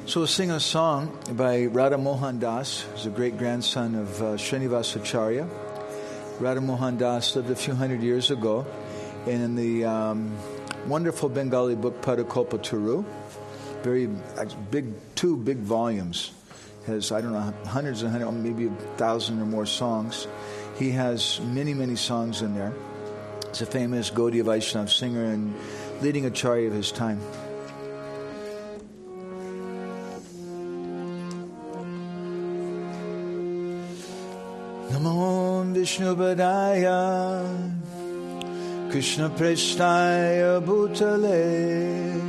So we'll sing a song by Radha Mohan Das, who's a great-grandson of Srinivasacharya. Radha Mohan Das lived a few hundred years ago, and in the wonderful Bengali book Padakalpataru, very big, 2 big volumes, has, I don't know, hundreds and hundreds, maybe 1,000 or more songs. He has many, many songs in there. He's a famous Gaudiya Vaishnava singer and leading acharya of his time. Namo Vishnu Padaya Krishna Prestaya Bhutale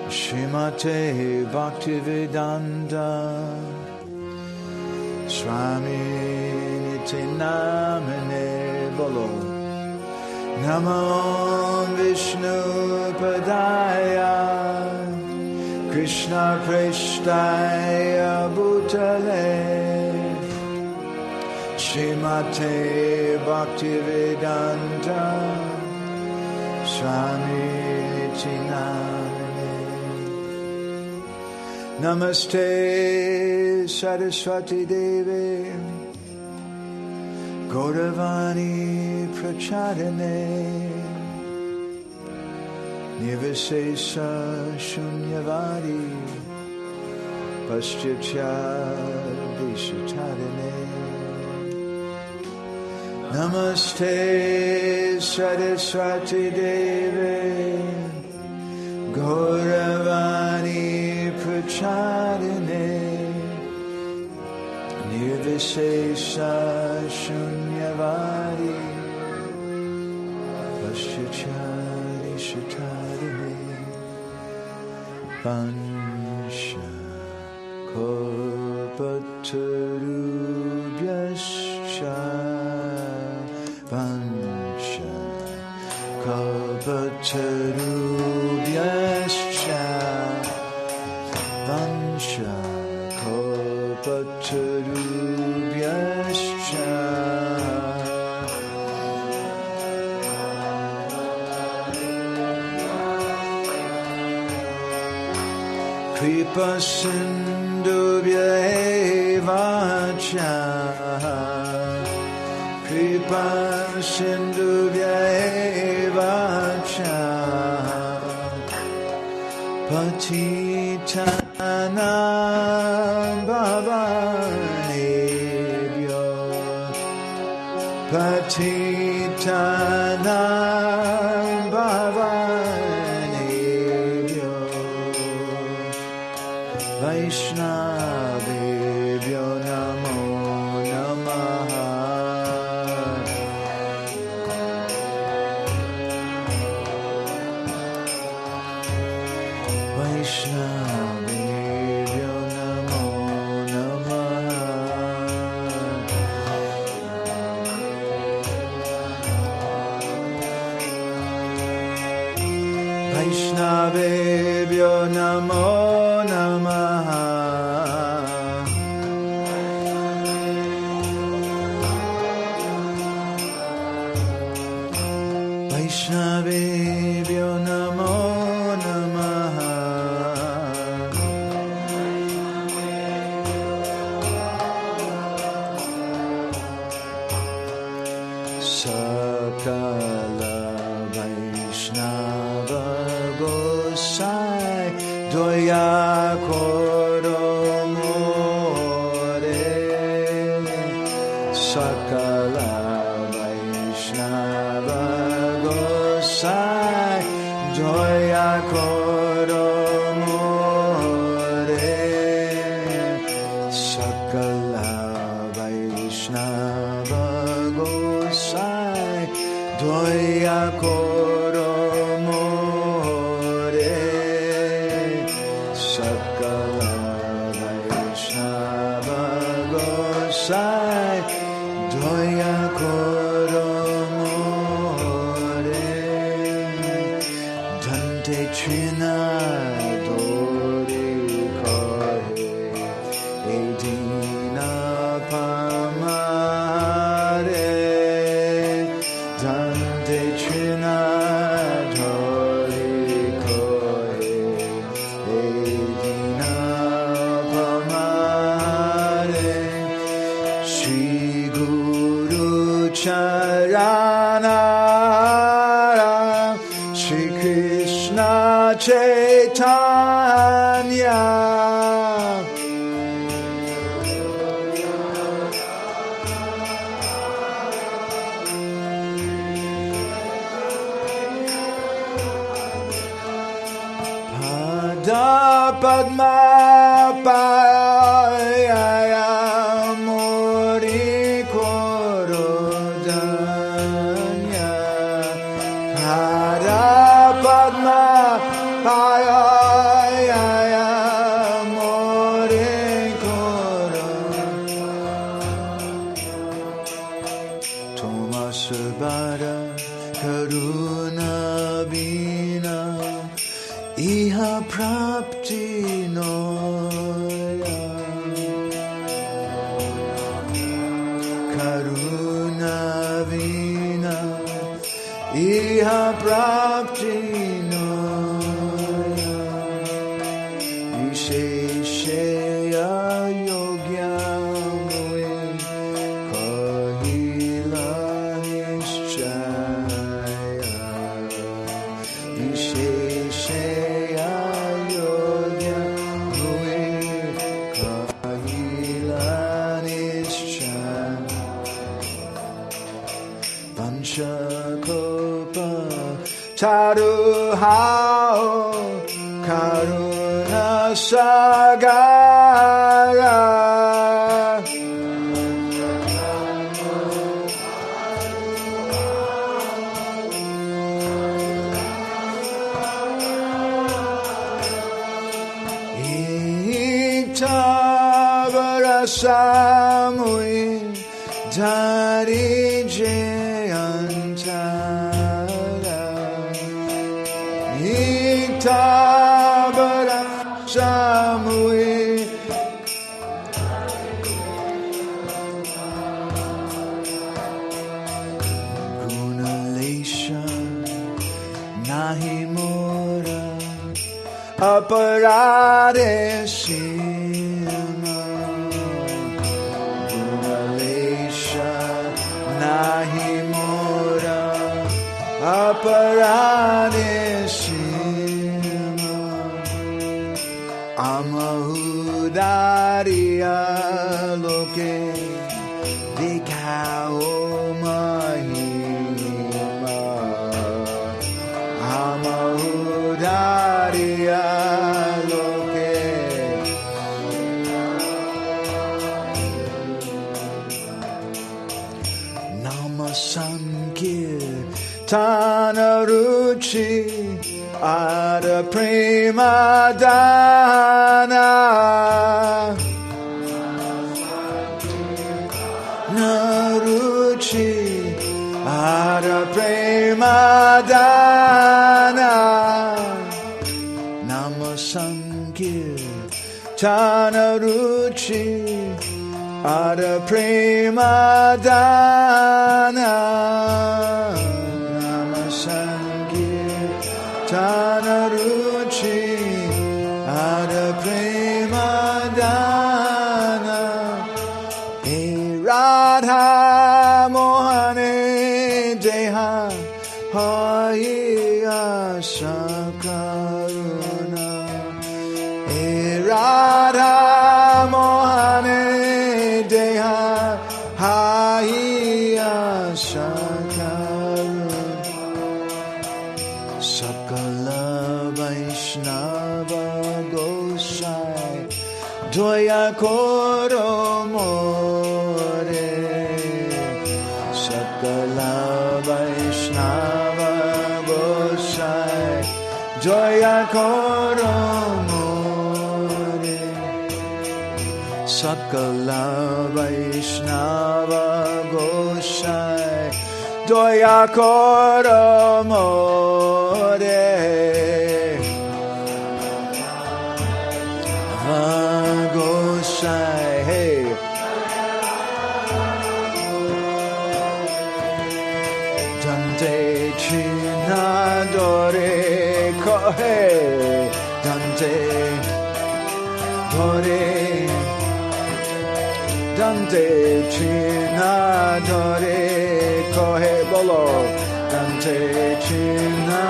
Srimate Bhaktivedanta Swami Nitinamane Bolo Namo Vishnu Padaya Krishna Prestaya Bhutale Srimate Bhaktivedanta Swami Nitinamane Namaste Saraswati Devi Gauravani Pracharane Nivasesa Shunyavadi Paschatya Vishatarane Namaste Saraswati Devi Gauravani Pracharane Nirvishesha Shunyavadi Paschachari Shatarane Pansha Kalpatarubhyascha Pansha Kalpatarubhyascha Pansha Kalpatarubhyascha Kripa Sindhubhya eva cha Kripa Sindhubhya eva cha Patitanam Bhavanebhyo Patitanam Bhavanebhyo Vaishnavebhyo Namo Namaha Vaishnavebhyo Namo Namaha Vaishnavebhyo Namo Namaha Vaishnavebhyo Namo Namaha Sakala Vaishnava Gosai Doya Koromore Sakala Vaishnava Gosai Doya Koromore Sakala Vaishnava Gosai Doya Koromore Sakala Vaishnava Gosai Doya Koromore Dante Trina Dori Kohe Edina Pamare Dante Trina Dori Kohe Edina Chaitanya Pada Padma Paya Mori Korodanya Pada Padma Paya Mori Korodanya Thomas Bada Karuna Vina Iha prapti noya Karuna vina Iha prapti noya Visheshaya yogya mue Kahila nischaya Visheshaya Vanchakopa Taruhao Karuna Sagara Itabara Samui Dari Jayantara Itabara Samui Gunalesha Nahimora Aparade Sima Gunalesha Nahimora Aparade Sima Amahudariya Loke Dikao Mahima Amahudariya Loke Namasankirtana Ruchi Ada Prema Dana Naruchi Ada Prema Dana Namasankirtana Ruchi Ada Prema Dana Namasankirtana Ruchi Ada Prema Dana E Radha Mohane Deha Haya Sakaruna E Radha Mohane Deha Haya Sakaruna Sakala Vaishnava Gosai Doya Koro More Sakala Vaishnava Gosai Doya Koro More Sakala Vaishnava Gosai Doya Koro More Gosai Hey Dante China Dore Kohe Dante Dore Dante China Dore Kohe Bolo Dante China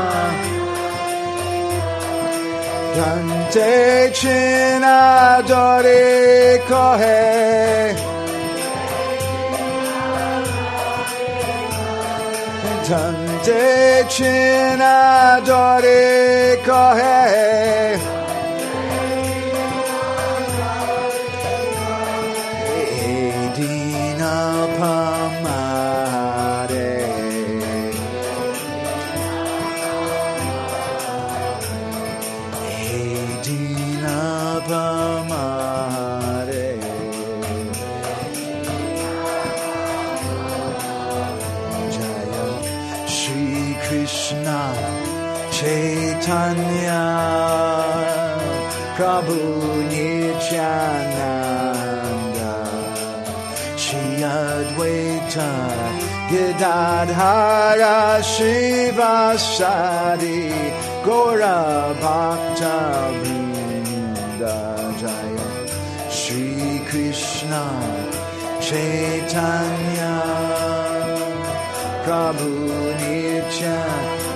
Dante China Dore Kohe Dante China Dore Kohe Edina Pamare Edina Pamare Jaya Shri Krishna Chaitanya Prabhu Nityananda Shri Advaita Gadadhara Shivasari Gora Bhakta Vrinda Jaya Shri Krishna Chaitanya Prabhu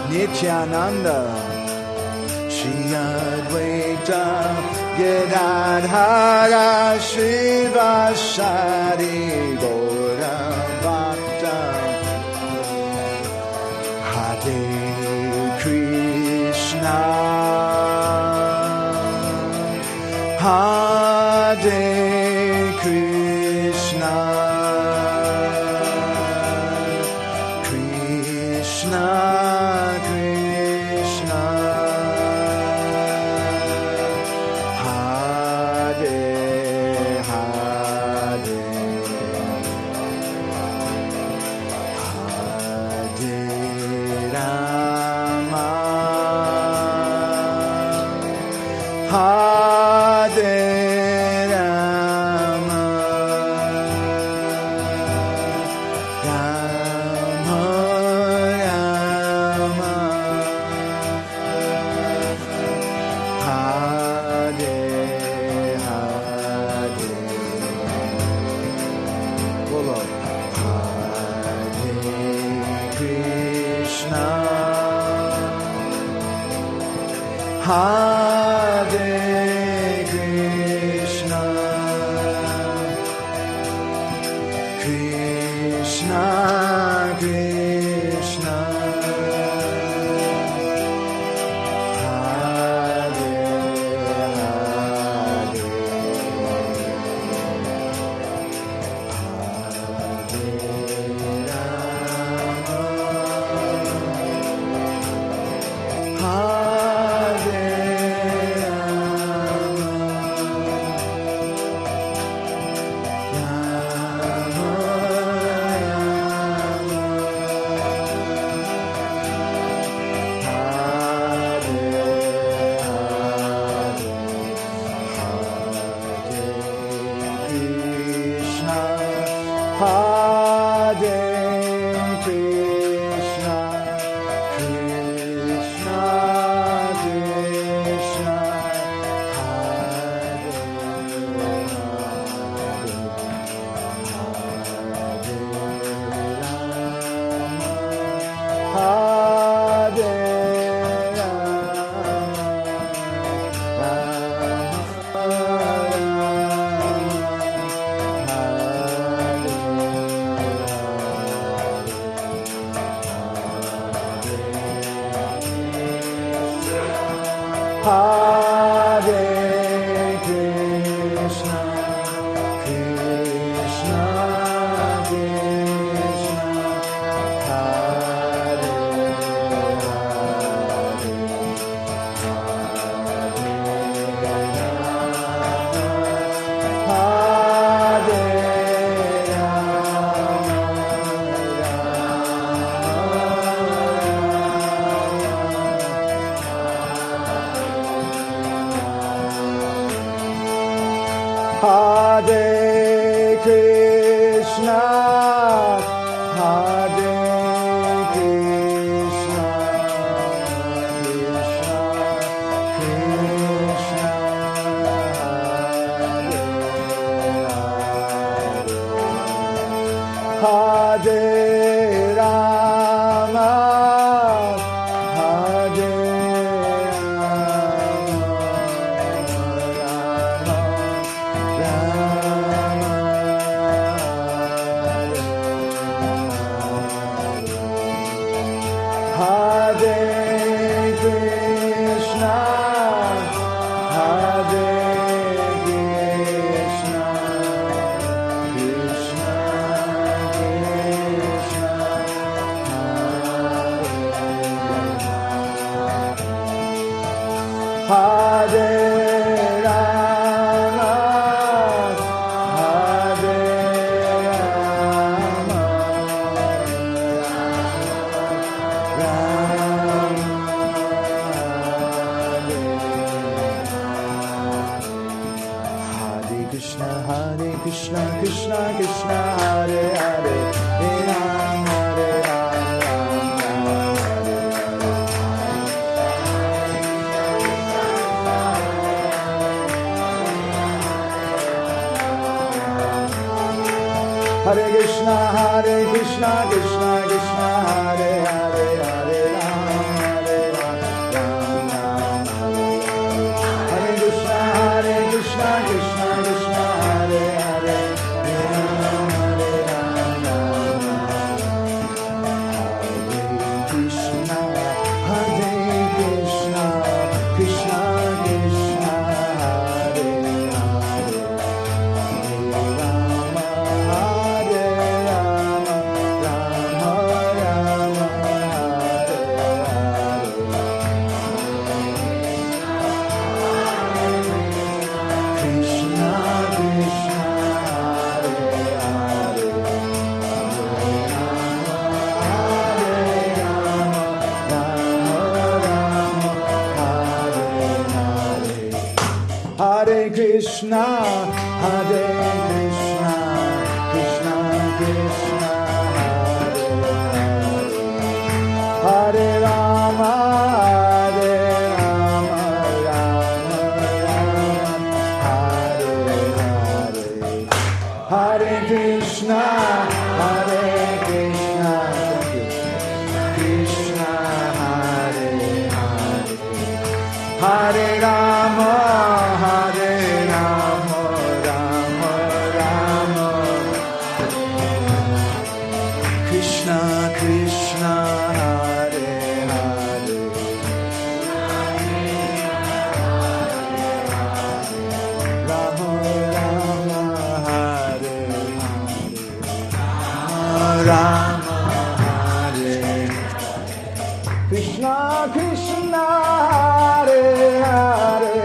Nityananda Shri Advaita Gadadhara Shivasari Gora Bhakta Hare Krishna Hare Krishna Krishna Krishna Hare Hare Hare Rama Hare Rama Rama Rama Hare Hare Bolo Hare Krishna Hare Krishna Krishna Krishna Hare Hare Krishna, Hare Krishna, Krishna Krishna, Hare Rama, Hare Rama, Krishna, Hare Krishna, Krishna Krishna, Hare Hare, Hare Rama, Hare Rama, Rama Rama, Hare Hare, Hare Krishna, Hare Krishna, Krishna Hare Hare, Hare Rama, Hare Rama, Rama Rama, Krishna Krishna, Hare Hare, Rama Rama, Hare Hare, Rama Hare, Krishna Krishna, Hare Hare,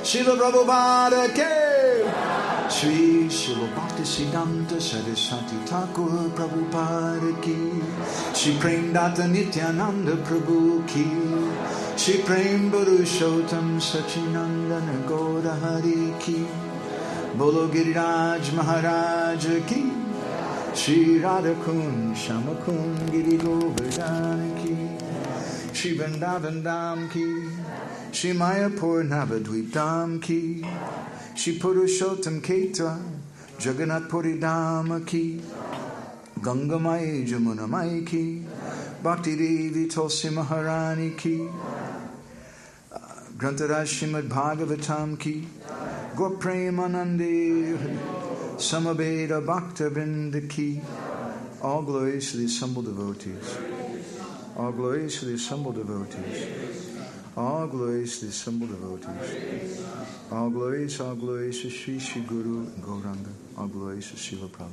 Srila Prabhupada ke Sri Srila Bhakti Siddhanta Saraswati Thakur Prabhupada ki Sri Prem Data Nityananda Prabhu ki Sri Prem Purushottam Sachinandana Gaura Hari ki Bolo Giriraj Maharaj ki Sri Radhakund Shamakund Giri Govardhan ki Sri Vrindavan Dham ki Shri Mayapur Navadvip Dham ki Shri Purushottam Ketwa Jagannath Puri Dham ki Ganga Mai Jamuna Mai ki Bhakti Devi Tulsi Maharani ki Grantaraj Srimad Bhagavatam ki Gaur Premanande Samaveda Bhakta Vrinda ki. All glories to the assembled devotees. All glories to the assembled devotees. All glories to the assembled devotees. All glories to Sri Sri Guru Gauranga. All glories to Srila Prabhu.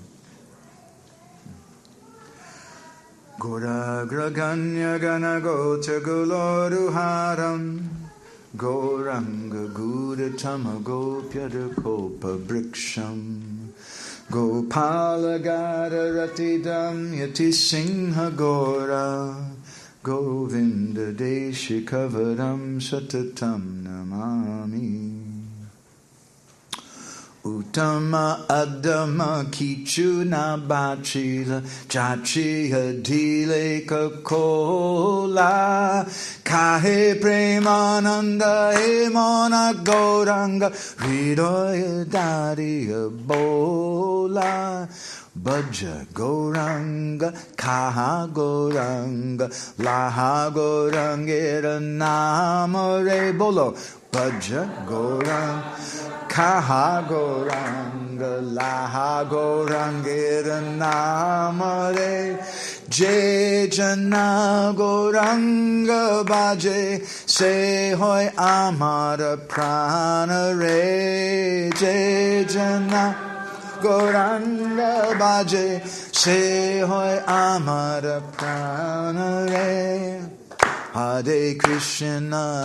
Gauragraganya Gana Gota Guloruharam Gauranga Gudatama Gopyada Kopa Briksham Gopala Gadaratidam Yati Singha Gora Govinda Deshikavaram Satatam Namami Uttama Adama Kichu Nabachila Chachi Hadile Kakola Kahe Premananda Emona Gauranga Hridoya Dadiya Bola Bhaja Gauranga Kaha Gauranga Laha Gaurangera Namare Bolo Bhaja Gauranga Kaha Gauranga Laha Gaurangera Namare Jai Jana Gauranga Bhaje Se Hoy Amara Prana Re Jai Jana Gauranga Bhaje Se Hoy Amara Prana Re Hare Krishna,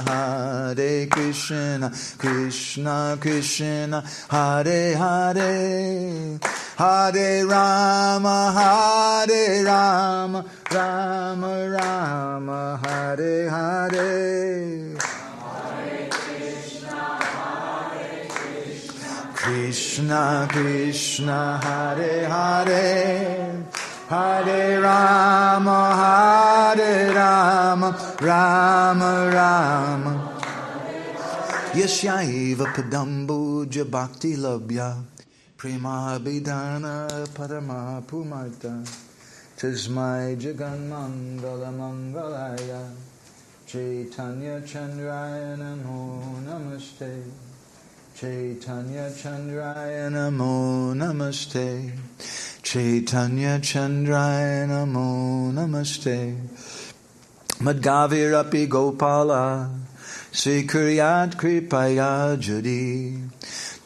Krishna Krishna, Hare Hare, Hare Rama, Rama Rama, Hare Hare. Krishna Krishna, Hare Hare. Hare Rama, Rama Rama. Yasyaiva padambuja bhakti labhya prema bidana parama pumarta tasmai jagan mangala mangalaya Chaitanya Chandraya namo namaste Chaitanya Chandraya namo namaste Chaitanya Chandraya namo namaste Madgavirapi Gopala Srikuryat Kripaya Jadi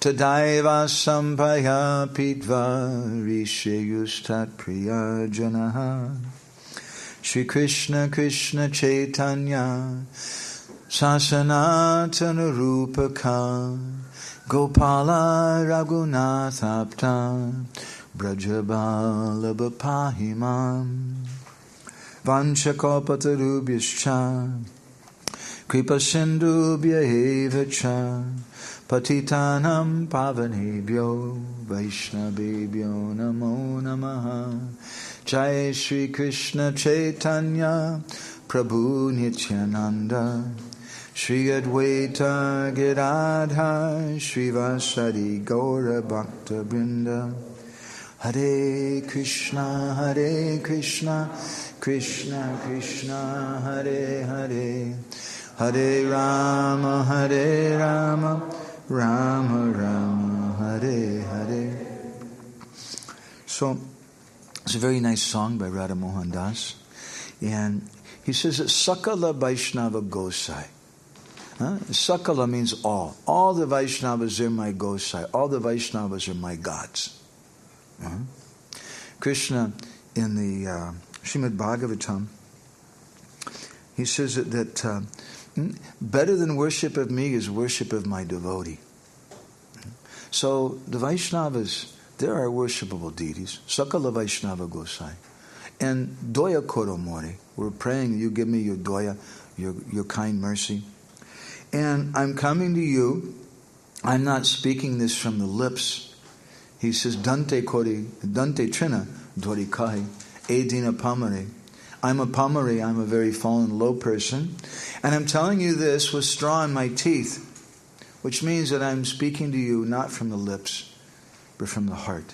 Tadaiva Sampaya Pitva Rishayustat Priya Janaha Shri Krishna Krishna Chaitanya Sasanatana Rupaka Gopala Raghunathapta Brajabala Bapahimam Vanchakopatarubhyascha Kripa Sindhubhya Evacha Patitanam Pavanebhyo Vaishnavebhyo Namo Namaha Jai Shri Krishna Chaitanya Prabhu Nityananda Shri Advaita Giradha Shri Vasadi Gaura Bhakta Brinda Hare Krishna, Krishna Krishna, Hare Hare, Hare Rama, Rama Rama, Hare Hare. So, it's a very nice song by Radhamohan Das. And he says that Sakala Vaishnava Gosai. Sakala means all. All the Vaishnavas are my Gosai. All the Vaishnavas are my gods. Krishna in the Srimad Bhagavatam, he says that better than worship of me is worship of my devotee. So the Vaishnavas, there are worshipable deities. Sakala Vaishnava Gosai. And Doya Koromore, we're praying you give me your Doya, your kind mercy. And I'm coming to you, I'm not speaking this from the lips. He says, Dante Trina, Dori Kai, Edina Pamare. I'm a Pamare, I'm a very fallen, low person. And I'm telling you this with straw in my teeth, which means that I'm speaking to you not from the lips, but from the heart.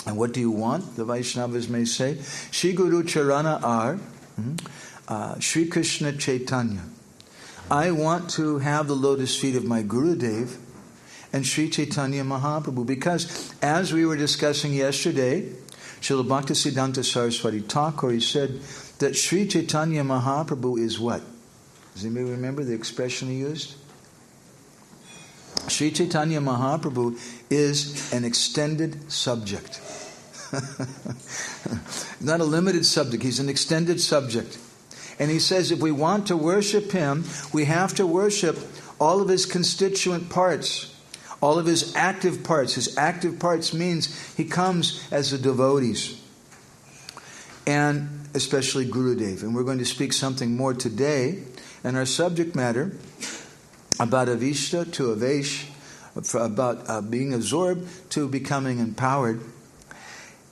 And what do you want? The Vaishnavas may say, Shri Guru Charana Ar, Shri Krishna Chaitanya. I want to have the lotus feet of my Gurudev and Sri Chaitanya Mahaprabhu, because as we were discussing yesterday, Srila Bhaktisiddhanta Saraswati Thakur, he said that Sri Chaitanya Mahaprabhu is what? Does anybody remember the expression he used? Sri Chaitanya Mahaprabhu is an extended subject. Not a limited subject, he's an extended subject. And he says if we want to worship him, we have to worship all of his constituent parts, all of his active parts. His active parts means he comes as the devotees, and especially Gurudev. And we're going to speak something more today in our subject matter about Avishta to Avesha, about being absorbed to becoming empowered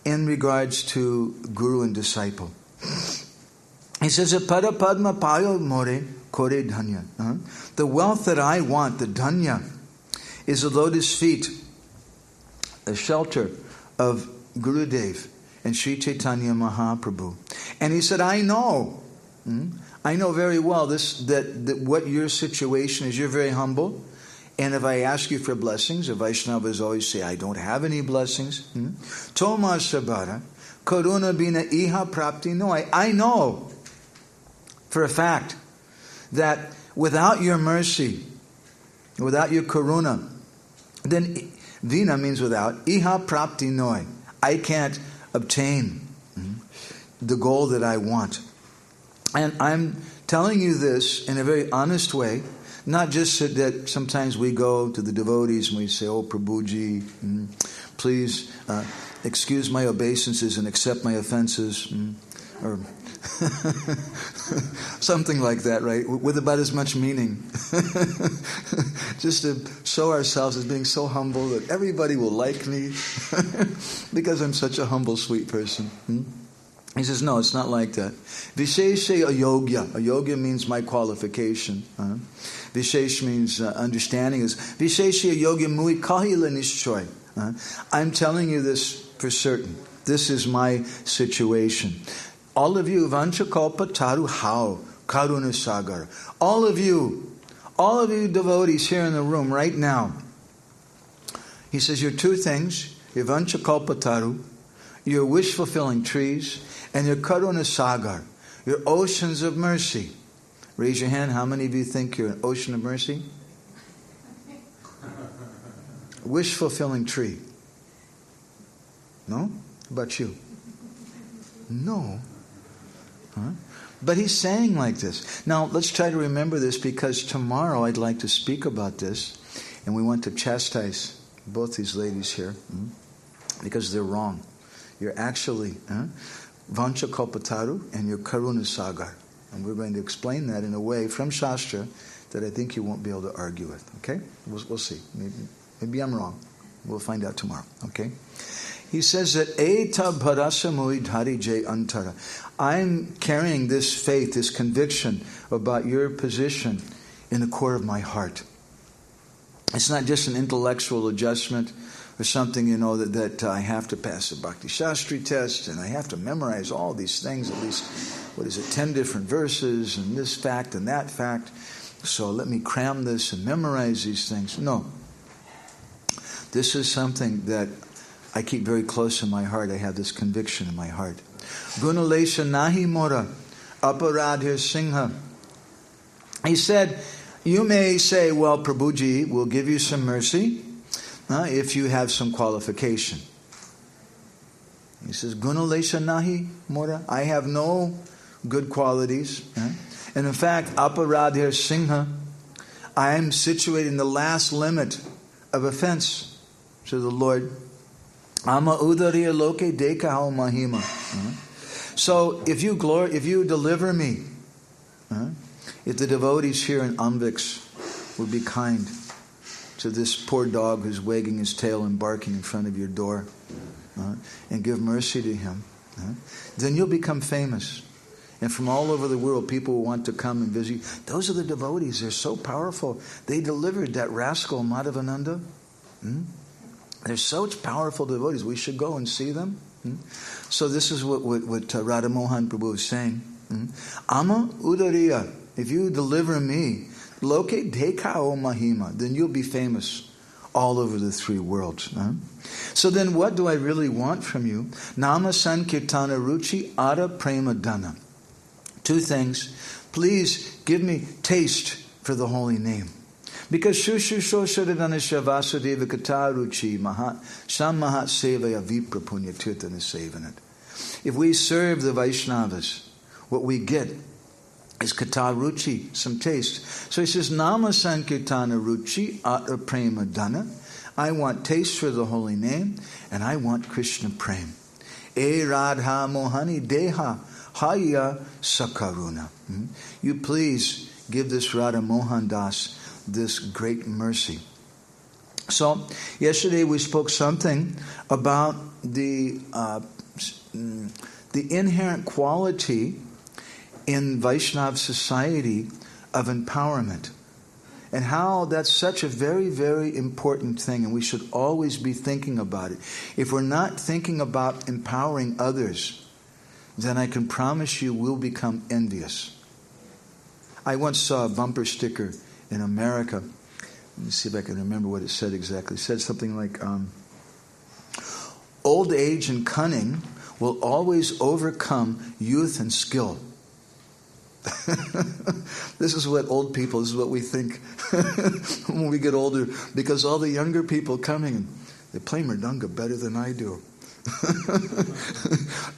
in regards to Guru and disciple. He says, Pada Padma Payo More Kore Dhanya. The wealth that I want, the Dhanya, is the lotus feet, the shelter of Gurudev and Sri Chaitanya Mahaprabhu. And he said, I know very well that what your situation is. You're very humble. And if I ask you for blessings, the Vaishnavas always say, I don't have any blessings. Toma Sabara, Karuna Bina Iha Prapti. No, I know for a fact that without your mercy, without your karuna, then Vina means without, Iha Prapti Noi. I can't obtain the goal that I want. And I'm telling you this in a very honest way, not just that sometimes we go to the devotees and we say, oh, Prabhuji, please excuse my obeisances and accept my offenses, or something like that, right? With about as much meaning. Just to show ourselves as being so humble that everybody will like me because I'm such a humble, sweet person. He says, no, it's not like that. Vishesha ayogya. Ayogya means my qualification. Vishesh means understanding. Is Vishesha ayogya mui kahila nishchoy. I'm telling you this for certain. This is my situation. All of you, vanchakalpa taru how, karuna sagar. All of you devotees here in the room right now. He says, you're two things. You're vanchakalpa taru. You're wish-fulfilling trees. And your karuna sagar, your oceans of mercy. Raise your hand. How many of you think you're an ocean of mercy? Wish-fulfilling tree. No? How about you? No. But he's saying like this. Now, let's try to remember this, because tomorrow I'd like to speak about this. And we want to chastise both these ladies here because they're wrong. You're actually Vancha Kalpataru and your Karuna Sagar. And we're going to explain that in a way from Shastra that I think you won't be able to argue with. Okay? We'll see. Maybe I'm wrong. We'll find out tomorrow. Okay? He says that Eta Bharasa Muidhari Jay Antara. I'm carrying this faith, this conviction about your position in the core of my heart. It's not just an intellectual adjustment or something, that I have to pass a Bhakti Shastri test and I have to memorize all these things, at least, 10 different verses and this fact and that fact. So let me cram this and memorize these things. No. This is something that I keep very close in my heart. I have this conviction in my heart. Gunalesha nahi mora aparadhir singha. He said, you may say, well, Prabhuji, we'll give you some mercy if you have some qualification. He says, Gunalesha nahi mora. I have no good qualities. And in fact, aparadhir singha, I am situated in the last limit of offense to the Lord. Ama udariya loke dekahao mahima. So if you deliver me, if the devotees here in Amvix would be kind to this poor dog who's wagging his tail and barking in front of your door, and give mercy to him, then you'll become famous. And from all over the world, people will want to come and visit. Those are the devotees. They're so powerful. They delivered that rascal Madhavananda. They're such powerful devotees. We should go and see them. So this is what Radha Mohan Prabhu is saying. Ama udariya. If you deliver me, loke dekao mahima, then you'll be famous all over the three worlds. So then what do I really want from you? Nama sankirtana ruchi ada prema dana. Two things. Please give me taste for the holy name. Because Shushu Shoshadadanasha Vasudeva Kataruchi Sam Mahat Sevaya Vipra Punyatirtana Sevanat. If we serve the Vaishnavas, what we get is Kataruchi, some taste. So he says, Nama Sankirtana Ruchi Atra Prema Dana. I want taste for the holy name, and I want Krishna Prem. E Radha Mohani Deha Haya Sakaruna. You please give this Radha Mohan Das this great mercy. So, yesterday we spoke something about the inherent quality in Vaishnav society of empowerment, and how that's such a very, very important thing, and we should always be thinking about it. If we're not thinking about empowering others, then I can promise you we'll become envious. I once saw a bumper sticker in America. Let me see if I can remember what it said exactly. It said something like, old age and cunning will always overcome youth and skill. This is what old people, this is what we think when we get older, because all the younger people coming, they play Mridanga better than I do.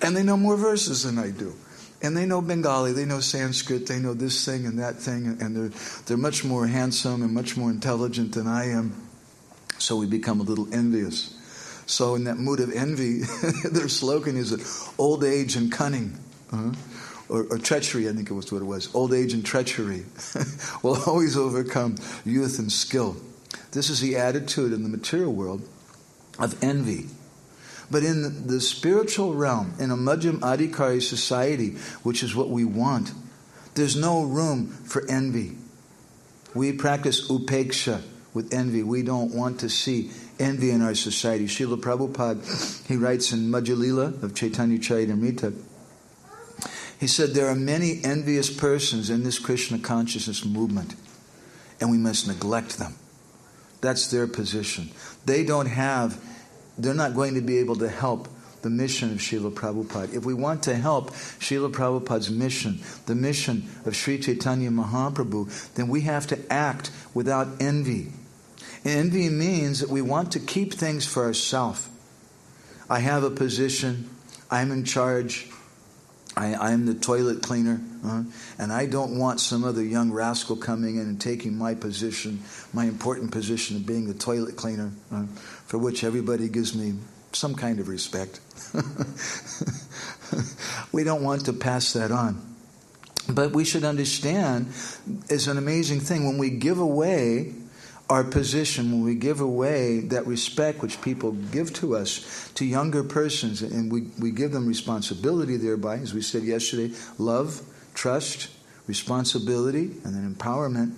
And they know more verses than I do. And they know Bengali, they know Sanskrit, they know this thing and that thing, and they're much more handsome and much more intelligent than I am. So we become a little envious. So in that mood of envy, their slogan is that old age and cunning, or treachery, I think it was what it was. Old age and treachery will always overcome youth and skill. This is the attitude in the material world of envy. But in the spiritual realm, in a Madhyam Adhikari society, which is what we want, there's no room for envy. We practice upeksha with envy. We don't want to see envy in our society. Srila Prabhupada, he writes in Madhya Lila of Chaitanya Charitamrita, he said there are many envious persons in this Krishna consciousness movement, and we must neglect them. That's their position. They're not going to be able to help the mission of Srila Prabhupada. If we want to help Srila Prabhupada's mission, the mission of Sri Chaitanya Mahaprabhu, then we have to act without envy. Envy means that we want to keep things for ourselves. I have a position, I'm in charge, I'm the toilet cleaner, and I don't want some other young rascal coming in and taking my position, my important position of being the toilet cleaner, for which everybody gives me some kind of respect. We don't want to pass that on. But we should understand, it's an amazing thing, when we give away our position, when we give away that respect which people give to us, to younger persons, and we give them responsibility thereby, as we said yesterday, love, trust, responsibility, and then empowerment.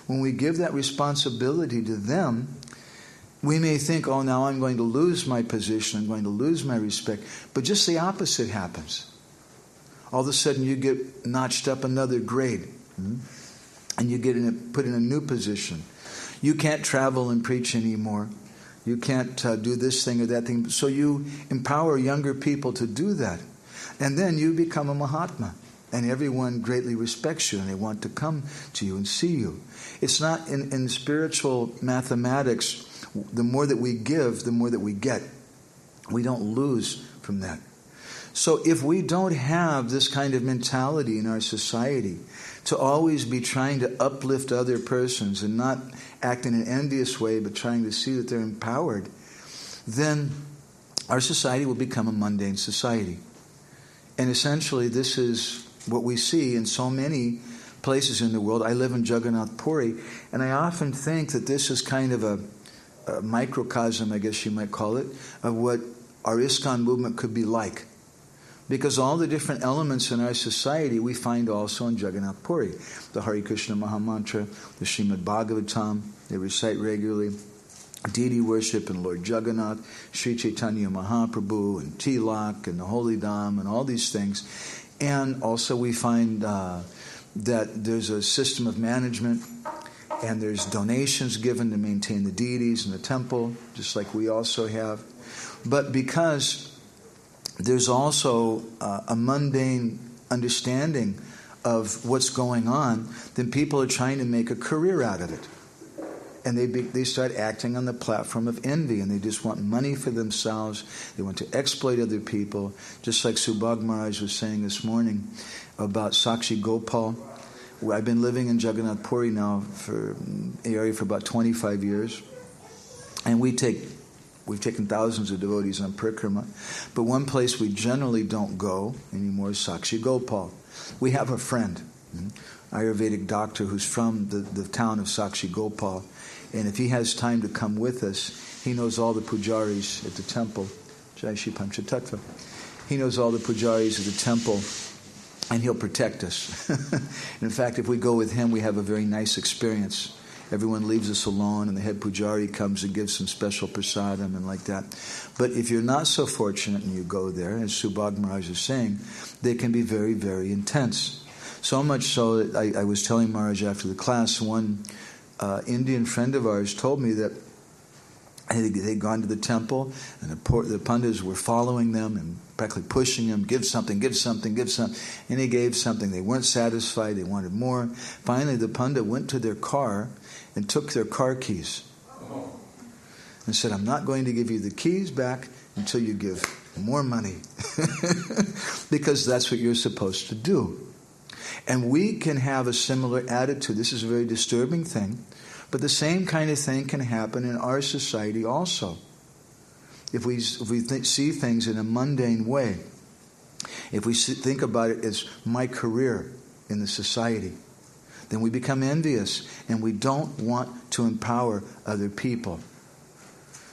When we give that responsibility to them, we may think, oh, now I'm going to lose my position, I'm going to lose my respect. But just the opposite happens. All of a sudden you get notched up another grade, and you get put in a new position. You can't travel and preach anymore. You can't do this thing or that thing. So you empower younger people to do that. And then you become a Mahatma. And everyone greatly respects you and they want to come to you and see you. It's not in spiritual mathematics, the more that we give, the more that we get. We don't lose from that. So if we don't have this kind of mentality in our society, to always be trying to uplift other persons and not act in an envious way, but trying to see that they're empowered, then our society will become a mundane society. And essentially this is what we see in so many places in the world. I live in Jagannath Puri, and I often think that this is kind of a microcosm, I guess you might call it, of what our ISKCON movement could be like. Because all the different elements in our society we find also in Jagannath Puri. The Hare Krishna Mahamantra, the Srimad Bhagavatam, they recite regularly. Deity worship and Lord Jagannath, Sri Chaitanya Mahaprabhu and Tilak and the Holy Dham and all these things. And also we find that there's a system of management and there's donations given to maintain the deities in the temple, just like we also have. But because there's also a mundane understanding of what's going on, then people are trying to make a career out of it. And they start acting on the platform of envy, and they just want money for themselves. They want to exploit other people, just like Subhag Maharaj was saying this morning about Sakshi Gopal. I've been living in Jagannath Puri now for the area for about 25 years, and we've taken thousands of devotees on Parikrama, but one place we generally don't go anymore is Sakshi Gopal. We have a friend, Ayurvedic doctor, who's from the town of Sakshi Gopal. And if he has time to come with us, he knows all the pujaris at the temple. Jai Shri Panchatattva. He knows all the pujaris at the temple, and he'll protect us. In fact, if we go with him, we have a very nice experience. Everyone leaves us alone, and the head pujari comes and gives some special prasadam and like that. But if you're not so fortunate and you go there, as Subhag Maharaj is saying, they can be very, very intense. So much so that I was telling Maharaj after the class, one Indian friend of ours told me that they'd gone to the temple, and the pandits were following them and practically pushing them, give something, give something, give something. And he gave something. They weren't satisfied. They wanted more. Finally, the pandit went to their car and took their car keys and said, I'm not going to give you the keys back until you give more money. Because that's what you're supposed to do. And we can have a similar attitude. This is a very disturbing thing, but the same kind of thing can happen in our society also. If we see things in a mundane way, if we think about it as my career in the society, then we become envious and we don't want to empower other people.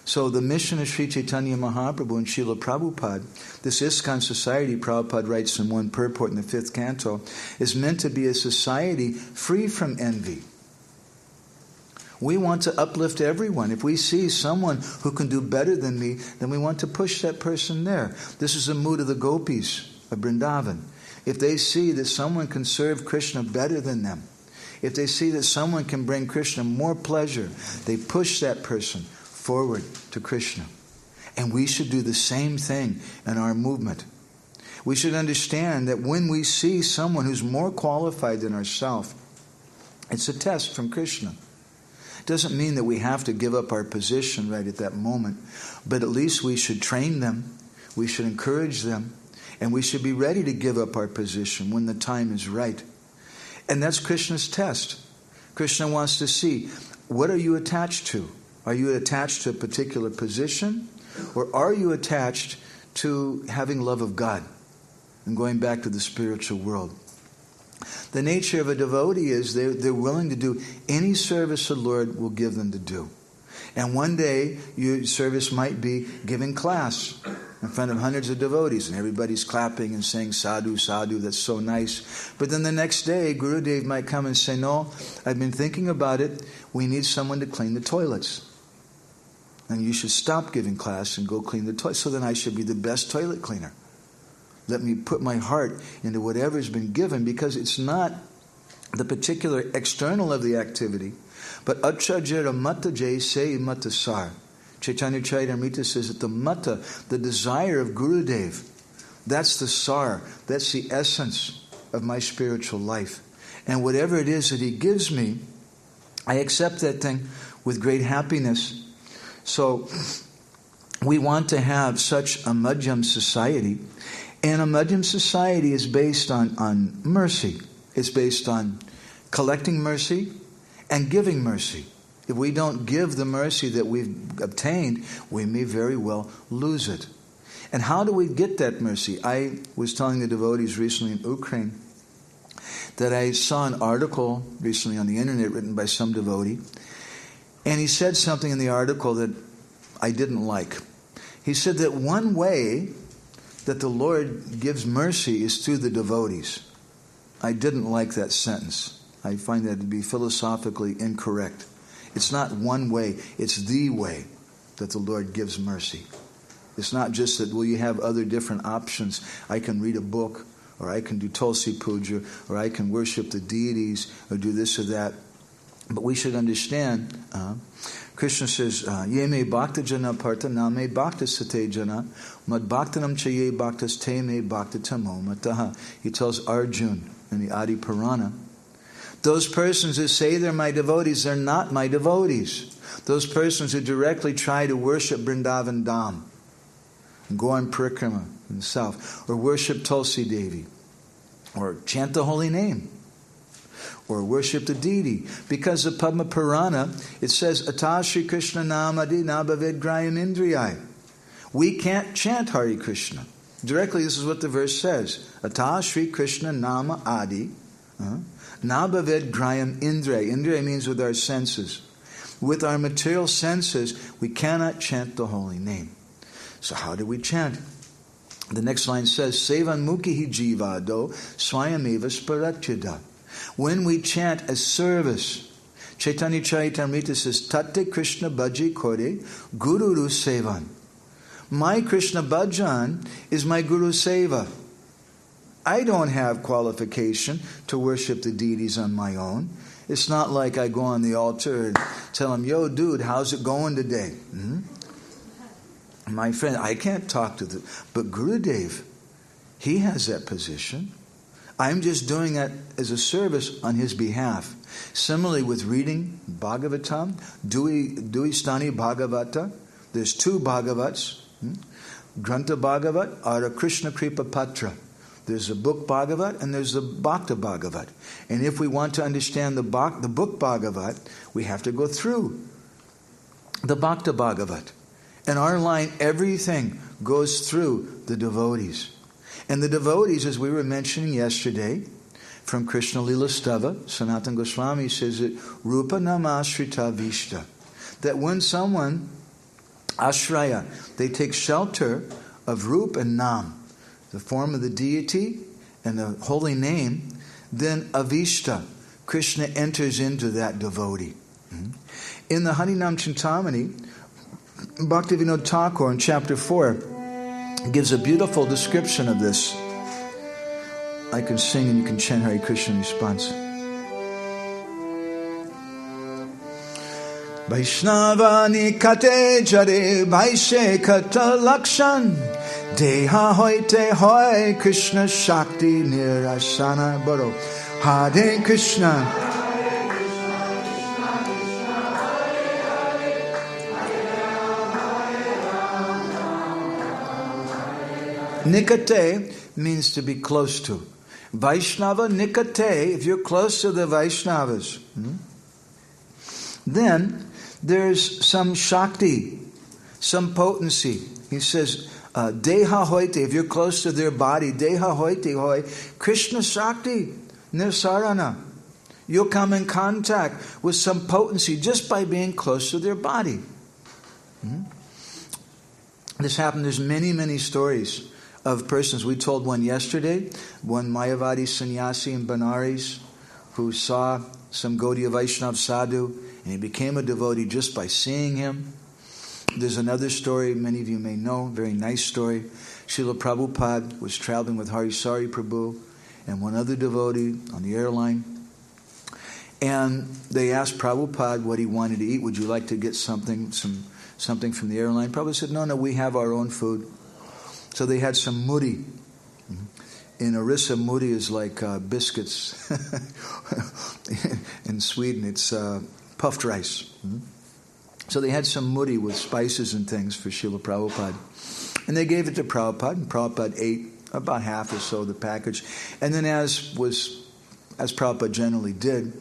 So the mission of Sri Chaitanya Mahaprabhu and Srila Prabhupada, this ISKCON society, Prabhupada writes in one purport in the 5th canto, is meant to be a society free from envy. We want to uplift everyone. If we see someone who can do better than me, then we want to push that person there. This is the mood of the gopis of Vrindavan. If they see that someone can serve Krishna better than them, if they see that someone can bring Krishna more pleasure, they push that person forward to Krishna. And we should do the same thing in our movement. We should understand that when we see someone who's more qualified than ourselves, it's a test from Krishna. It doesn't mean that we have to give up our position right at that moment, but at least we should train them, we should encourage them, and we should be ready to give up our position when the time is right. And that's Krishna's test. Krishna wants to see, what are you attached to? Are you attached to a particular position? Or are you attached to having love of God and going back to the spiritual world? The nature of a devotee is they're willing to do any service the Lord will give them to do. And one day, your service might be giving class in front of hundreds of devotees, and everybody's clapping and saying, sadhu, sadhu, that's so nice. But then the next day, Gurudev might come and say, no, I've been thinking about it. We need someone to clean the toilets. And you should stop giving class and go clean the toilet. So then I should be the best toilet cleaner. Let me put my heart into whatever's been given, because it's not the particular external of the activity, but achajara mata jay se mata sar. Chaitanya Charitamrita says that the mata, the desire of Gurudev, that's the sar, that's the essence of my spiritual life. And whatever it is that he gives me, I accept that thing with great happiness. So we want to have such a Madhyam society. And a Madhyam society is based on mercy. It's based on collecting mercy and giving mercy. If we don't give the mercy that we've obtained, we may very well lose it. And how do we get that mercy? I was telling the devotees recently in Ukraine that I saw an article recently on the internet written by some devotee. And he said something in the article that I didn't like. He said that one way that the Lord gives mercy is through the devotees. I didn't like that sentence. I find that to be philosophically incorrect. It's not one way, it's the way that the Lord gives mercy. It's not just that, well, you have other different options. I can read a book, or I can do Tulsi Puja, or I can worship the deities, or do this or that. But we should understand, Krishna says, Ye me bhakta jana parta na me bhakta sate jana mad bhaktanam chaye bhaktas te me bhakta tamo mataha. He tells Arjuna in the Adi Purana Those persons who say they're my devotees, they're not my devotees. Those persons who directly try to worship Vrindavan Dham, go on parikrama himself, or worship Tulsi Devi, or chant the holy name, or worship the deity. Because of Padma Purana, it says, Ata Shri Krishna Namadi Nabhaved Grayam Indriyai. We can't chant Hare Krishna. Directly, this is what the verse says. Ata Shri Krishna Nama Adi Nabhaved Grayam Indriyai. Indriya means with our senses. With our material senses, we cannot chant the holy name. So how do we chant? The next line says, Sevan Mukhi Jivado Swayameva Sparatyada. When we chant as service, Chaitanya Charitamrita says, Tate Krishna Bhaji Kore Guru Sevan. My Krishna Bhajan is my Guru Seva. I don't have qualification to worship the deities on my own. It's not like I go on the altar and tell him, yo, dude, how's it going today? My friend, I can't talk to but Gurudev, he has that position. I'm just doing that as a service on his behalf. Similarly with reading Bhagavatam, Duistani Bhagavata, there's 2 Bhagavats, Granta Bhagavat or a Krishna Kripa Patra. There's a book Bhagavat and there's the Bhakti Bhagavat. And if we want to understand the book Bhagavat, we have to go through the Bhakti Bhagavat. In our line, everything goes through the devotees. And the devotees, as we were mentioning yesterday, from Krishna Lila Stava, Sanatana Goswami says that Rupa Namashrita Avishta. That when someone, Ashraya, they take shelter of Rup and Nam, the form of the deity and the holy name, then Avishta, Krishna enters into that devotee. In the Harinam Chintamani, Bhaktivinoda Thakur in chapter 4 gives a beautiful description of this. I can sing and you can chant Hare Krishna in response. Vaishnavani kate jare vaishe kata lakshan deha hoite hoy Krishna Shakti nirashana baro Hare Krishna. Nikate means to be close to. Vaishnava Nikate, if you're close to the Vaishnavas, then there's some Shakti, some potency. He says, Deha hoite, if you're close to their body, Deha hoite hoy, Krishna Shakti Nirsarana. You'll come in contact with some potency just by being close to their body. This happened, there's many, many stories of persons. We told one yesterday, one Mayavadi sannyasi in Benares who saw some Gaudiya Vaishnav sadhu and he became a devotee just by seeing him. There's another story many of you may know, very nice story. Srila Prabhupada was traveling with Harisari Prabhu and one other devotee on the airline. And they asked Prabhupada what he wanted to eat. Would you like to get something from the airline? Prabhupada said, no, we have our own food. So they had some muri. In Orissa, muri is like biscuits. In Sweden, it's puffed rice. So they had some muri with spices and things for Srila Prabhupada. And they gave it to Prabhupada, and Prabhupada ate about half or so of the package. And then as Prabhupada generally did,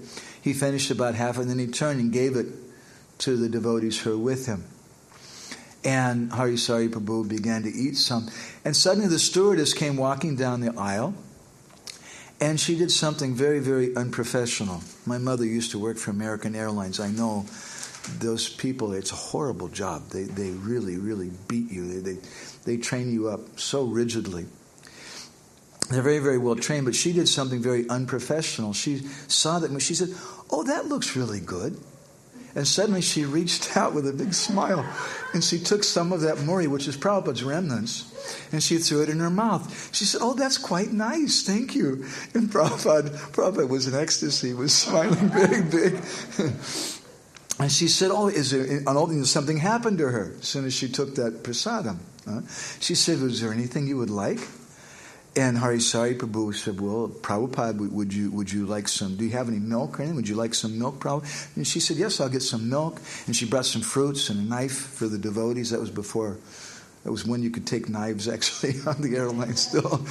he finished about half, and then he turned and gave it to the devotees who were with him. And Harisari Prabhu began to eat some. And suddenly the stewardess came walking down the aisle, and she did something very, very unprofessional. My mother used to work for American Airlines. I know those people, it's a horrible job. They really, really beat you. They train you up so rigidly. They're very, very well trained, but she did something very unprofessional. She saw that and she said, oh, that looks really good. And suddenly she reached out with a big smile and she took some of that muri, which is Prabhupada's remnants, and she threw it in her mouth. She said, oh, that's quite nice, thank you. And Prabhupada was in ecstasy, was smiling very big. And she said, something happened to her as soon as she took that prasadam. She said, was there anything you would like? And Harisari Prabhu said, well, Prabhupada, would you like some, do you have any milk or anything? Would you like some milk, Prabhupada? And she said, yes, I'll get some milk. And she brought some fruits and a knife for the devotees. That was when you could take knives actually on the airline still.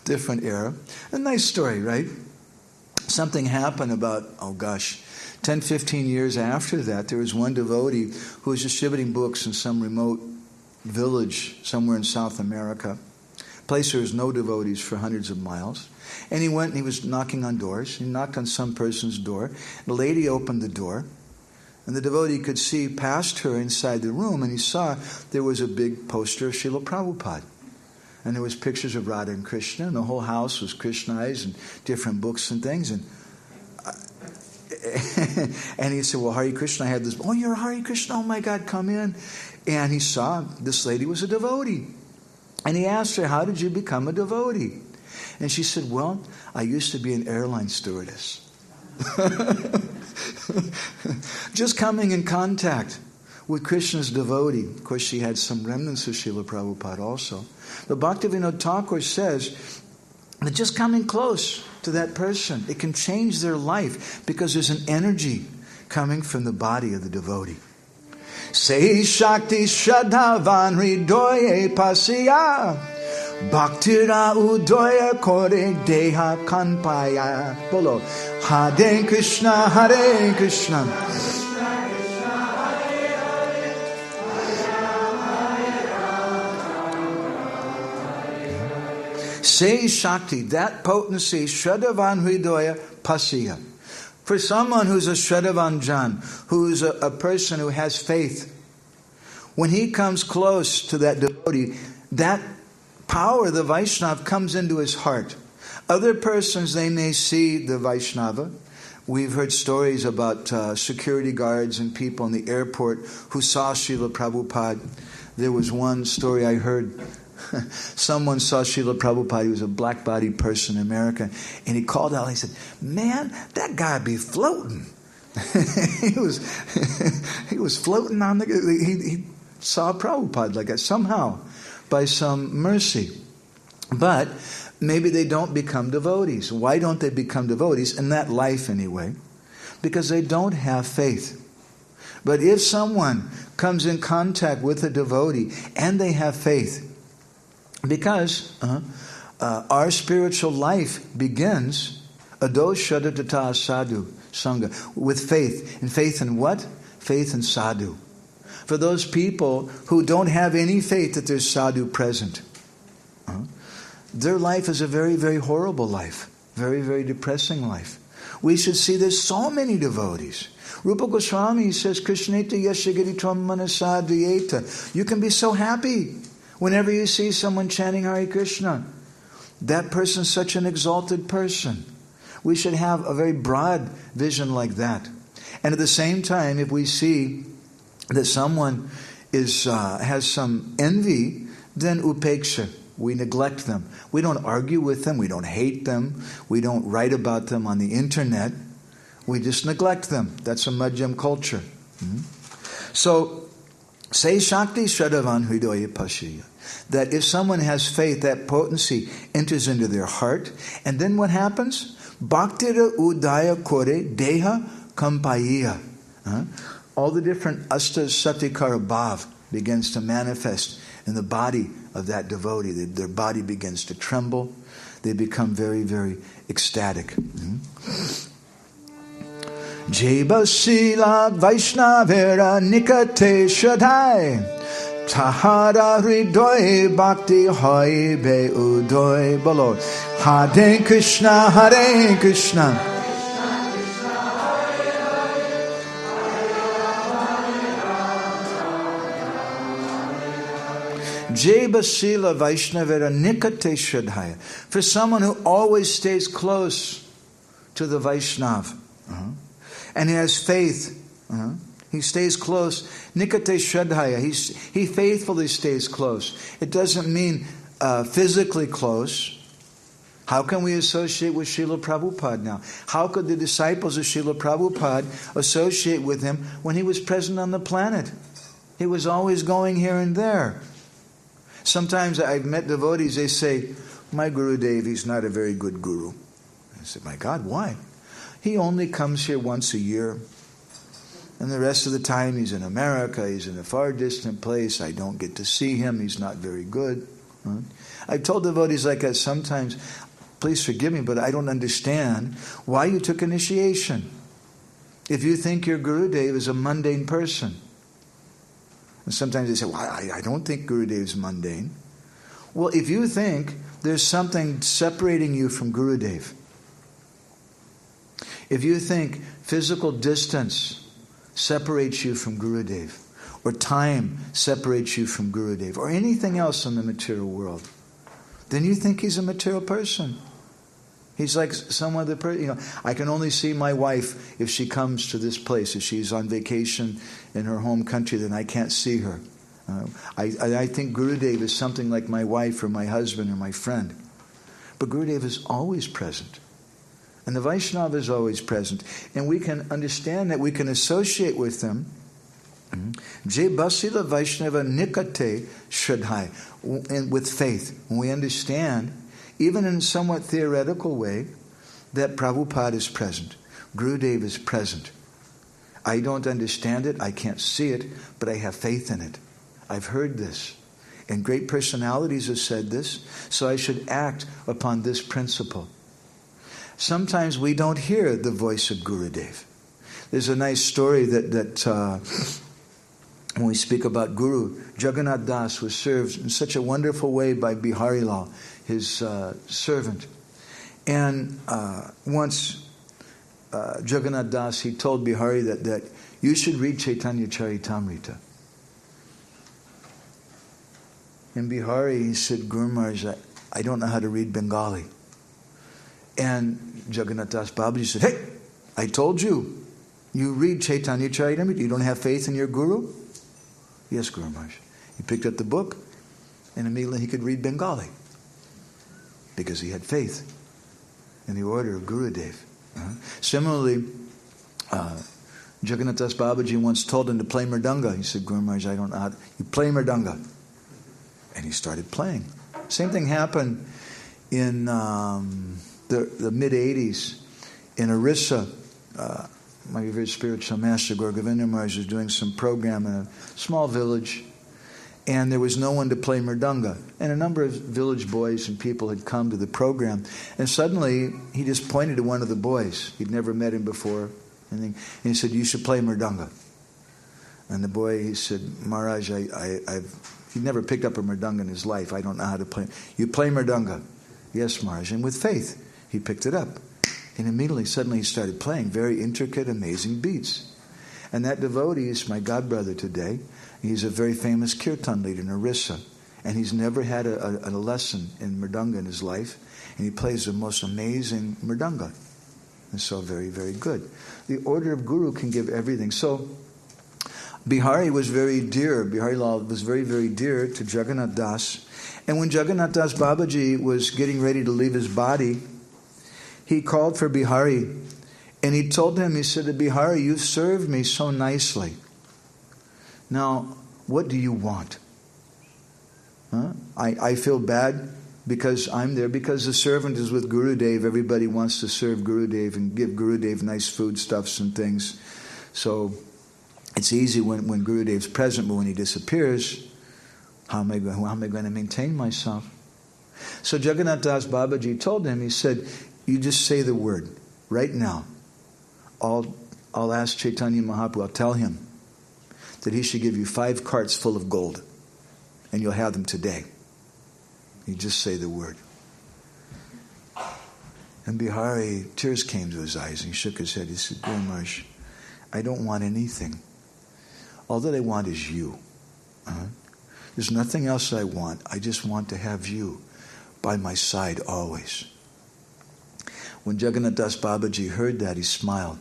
Different era. A nice story, right? Something happened about, 10, 15 years after that. There was one devotee who was distributing books in some remote village somewhere in South America. Place where there's no devotees for hundreds of miles. And he went and he was knocking on doors. He knocked on some person's door. The lady opened the door. And the devotee could see past her inside the room. And he saw there was a big poster of Srila Prabhupada. And there was pictures of Radha and Krishna. And the whole house was Krishnais and different books and things. And and he said, well, Hare Krishna, I had this. Oh, you're Hare Krishna. Oh, my God, come in. And he saw this lady was a devotee. And he asked her, how did you become a devotee? And she said, well, I used to be an airline stewardess. Just coming in contact with Krishna's devotee. Of course, she had some remnants of Srila Prabhupada also. But Bhaktivinoda Thakur says that just coming close to that person, it can change their life because there's an energy coming from the body of the devotee. Say Shakti Shraddhavan Hridoye Pasya Bhaktira Udoya Kore Deha Kanpaya. Bolo Hare Krishna Hare Krishna Say Shakti, that potency, Shraddhavan Hridoya Pasya. For someone who's a Shraddhavan Jan, who's a person who has faith, when he comes close to that devotee, that power, the Vaishnava, comes into his heart. Other persons, they may see the Vaishnava. We've heard stories about security guards and people in the airport who saw Srila Prabhupada. There was one story I heard. Someone saw Srila Prabhupada. He was a black-bodied person in America. And he called out and he said, man, that guy be floating. he was floating on he saw Prabhupada like that somehow, by some mercy. But maybe they don't become devotees. Why don't they become devotees? In that life anyway. Because they don't have faith. But if someone comes in contact with a devotee and they have faith, because our spiritual life begins ado shadadata sadhu sangha, with faith. And faith in what? Faith in sadhu. For those people who don't have any faith that there's sadhu present, their life is a very, very horrible life. Very, very depressing life. We should see there's so many devotees. Rupa Goswami says, Krishneta yashagiri tvam manasadhyeta. You can be so happy whenever you see someone chanting Hare Krishna. That person's such an exalted person. We should have a very broad vision like that. And at the same time, if we see that someone has some envy, then upeksha. We neglect them. We don't argue with them. We don't hate them. We don't write about them on the internet. We just neglect them. That's a Madhyam culture. So, say Shakti Shraddhavan Hridoya Pasya. That if someone has faith, that potency enters into their heart. And then what happens? Bhaktira Udaya Kore Deha Kampaya. All the different Asta Satikara Bhav begins to manifest in the body of that devotee. Their body begins to tremble. They become very, very ecstatic. Jeba Sila Vaishnavera Nikate Shadai Tahara Hridoy Bhakti Hoy Be Udoy Bolo Hare Krishna Hare Krishna Jeba Sila Vaishnavera Nikate Shadhaya. For someone who always stays close to the Vaishnav, and he has faith, he stays close. Nikate Shraddhaya, he faithfully stays close. It doesn't mean physically close. How can we associate with Srila Prabhupada now? How could the disciples of Srila Prabhupada associate with him when he was present on the planet? He was always going here and there. Sometimes I've met devotees, they say, my Gurudev, he's not a very good guru. I said, my God, why? He only comes here once a year. And the rest of the time he's in America, he's in a far distant place. I don't get to see him. He's not very good. I've told devotees like that sometimes, please forgive me, but I don't understand why you took initiation. If you think your Gurudev is a mundane person. And sometimes they say, well, I don't think Gurudev is mundane. Well, if you think there's something separating you from Gurudev, if you think physical distance separates you from Gurudev, or time separates you from Gurudev, or anything else in the material world, then you think he's a material person. He's like some other person. I can only see my wife if she comes to this place. If she's on vacation in her home country, then I can't see her. I think Gurudev is something like my wife or my husband or my friend. But Gurudev is always present. And the Vaishnava is always present. And we can understand that we can associate with them. Je basila Vaishnava nikate shraddhai. With faith. When we understand, even in a somewhat theoretical way, that Prabhupada is present. Gurudev is present. I don't understand it. I can't see it. But I have faith in it. I've heard this. And great personalities have said this. So I should act upon this principle. Sometimes we don't hear the voice of Gurudev. There's a nice story that when we speak about Guru, Jagannath Das was served in such a wonderful way by Bihari Lal, his servant. And once Jagannath Das, he told Bihari that you should read Chaitanya Charitamrita. And Bihari, he said, Guru Maharaj, I don't know how to read Bengali. And Jagannath Das Babaji said, hey, I told you, you read Chaitanya Charitamrita, you don't have faith in your Guru? Yes, Guru Maharaj. He picked up the book, and immediately he could read Bengali. Because he had faith in the order of Gurudev. Similarly, Jagannath Das Babaji once told him to play Mridanga. He said, Guru Maharaj, I don't know how to... You play Mridanga. And he started playing. Same thing happened in the mid-'80s in Orissa. My very spiritual master, Gaur Govinda Maharaj, was doing some program in a small village, and there was no one to play Mridanga. And a number of village boys and people had come to the program, and suddenly he just pointed to one of the boys. He'd never met him before. And he said, you should play Mridanga. And the boy, he said, Maharaj, he'd never picked up a Mridanga in his life. I don't know how to play. You play Mridanga. Yes, Maharaj. And with faith, he picked it up. And immediately, suddenly he started playing very intricate, amazing beats. And that devotee is my godbrother today. He's a very famous kirtan leader in Orissa. And he's never had a lesson in Mridanga in his life. And he plays the most amazing Mridanga. And so very, very good. The order of Guru can give everything. So Bihari was very dear. Bihari Lal was very, very dear to Jagannath Das. And when Jagannath Das Babaji was getting ready to leave his body, he called for Bihari, and he told him, he said to Bihari, you've served me so nicely. Now, what do you want? I feel bad because I'm there, because the servant is with Gurudev. Everybody wants to serve Gurudev and give Gurudev nice foodstuffs and things. So it's easy when Gurudev's present, but when he disappears, how am I going to maintain myself? So Jagannath Das Babaji told him, he said, you just say the word right now. I'll ask Chaitanya Mahaprabhu, I'll tell him that he should give you 5 carts full of gold, and you'll have them today. You just say the word. And Bihari, tears came to his eyes, and he shook his head. He said, Guru Maharaj, I don't want anything. All that I want is you. There's nothing else I want. I just want to have you by my side always. When Jagannath Das Babaji heard that, he smiled.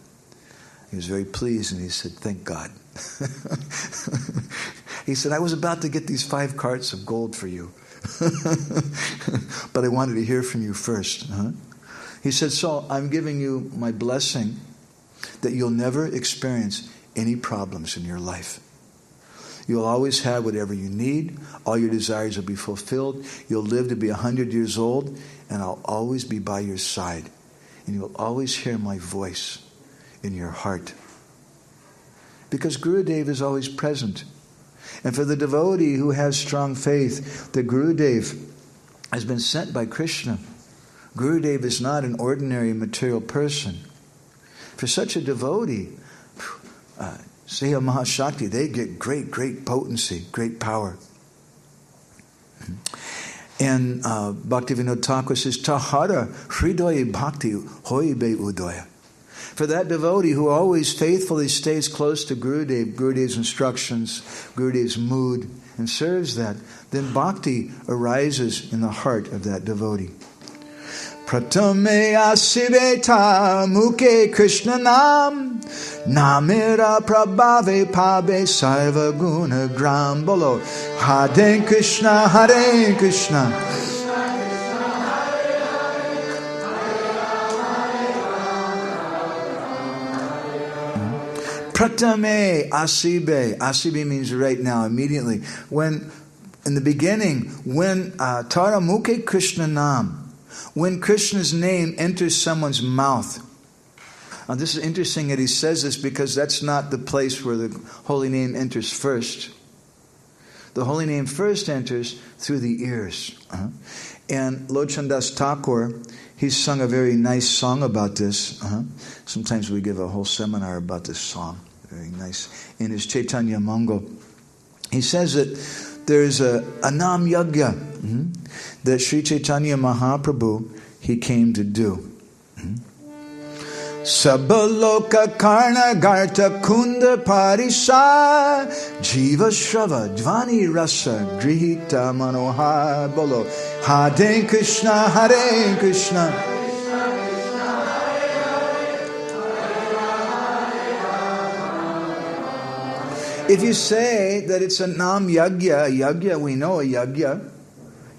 He was very pleased, and he said, thank God. He said, I was about to get these 5 carts of gold for you. But I wanted to hear from you first. He said, so I'm giving you my blessing that you'll never experience any problems in your life. You'll always have whatever you need. All your desires will be fulfilled. You'll live to be 100 years old, and I'll always be by your side. And you'll always hear my voice in your heart. Because Gurudev is always present. And for the devotee who has strong faith, the Gurudev has been sent by Krishna. Gurudev is not an ordinary material person. For such a devotee, Seha Mahashakti, they get great potency, great power. And Bhaktivinoda Thakur says, Tahara hridoye bhakti hoibe udoya. For that devotee who always faithfully stays close to Gurudev, Gurudev's instructions, Gurudev's mood, and serves that, then bhakti arises in the heart of that devotee. Pratame asiveta mukhe Krishna nam namera prabhave pabe sarva guna gram bolo Hare Krishna Hare Krishna Pratame asibe. Asibe means right now, immediately. When in the beginning, when Tara Mukhe Krishna Nam, when Krishna's name enters someone's mouth. Now this is interesting that he says this because that's not the place where the holy name enters first. The holy name first enters through the ears. And Lochandas Thakur, he's sung a very nice song about this. Sometimes we give a whole seminar about this song. Very nice. In his Chaitanya Mangal. He says that there's a Nam Yagya that Sri Chaitanya Mahaprabhu, he came to do. Sabaloka Karna Garta Kunda Parisa Jiva Shrava Dvani Rasa Grihita Manohar Bolo Hare Krishna Hare Krishna. If you say that it's a Nam Yagya, we know a Yagya.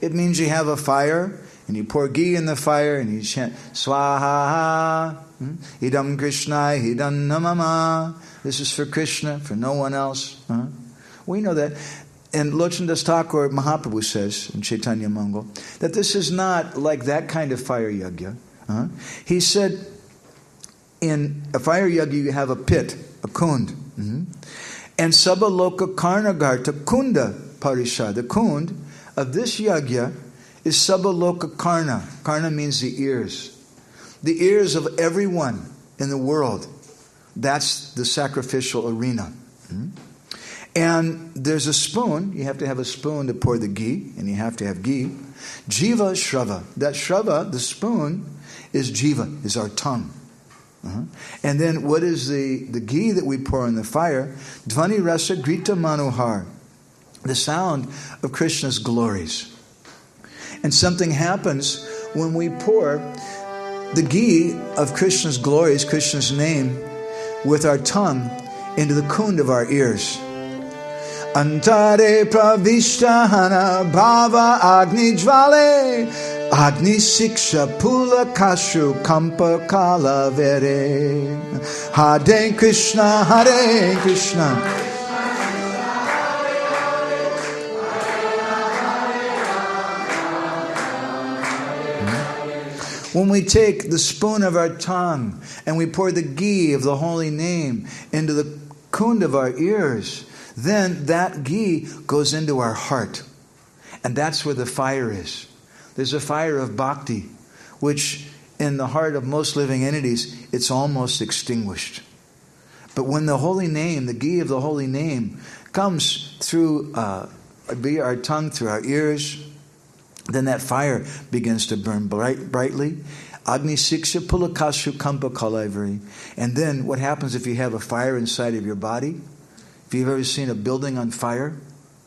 It means you have a fire and you pour ghee in the fire and you chant Swaha, Idam Krishna, Idam Namama. This is for Krishna, for no one else. We know that. And Lochandas Thakur Mahaprabhu says in Chaitanya Mangal that this is not like that kind of fire yagya. He said in a fire yagya you have a pit, a kund. And Sabaloka Karnagarta Kunda Parisha. The kund of this yagya is Sabaloka Karna. Karna means the ears. The ears of everyone in the world. That's the sacrificial arena. And there's a spoon. You have to have a spoon to pour the ghee, and you have to have ghee. Jiva Shrava. That Shrava, the spoon, is Jiva, is our tongue. And then what is the ghee that we pour in the fire? Dvani Rasa Grita Manohar. The sound of Krishna's glories. And something happens when we pour the ghee of Krishna's glories, Krishna's name, with our tongue into the kund of our ears. Antare pravishta hana bhava agni jvale Agni siksha pula kashu kampa kala vere Hare Krishna Hare Krishna. When we take the spoon of our tongue and we pour the ghee of the holy name into the kund of our ears, then that ghee goes into our heart. And that's where the fire is. There's a fire of bhakti, which in the heart of most living entities, it's almost extinguished. But when the holy name, the ghee of the holy name, comes through via our tongue, through our ears, then that fire begins to burn brightly. Agni siksha pulakashu kampa kalavari. And then what happens if you have a fire inside of your body? If you've ever seen a building on fire,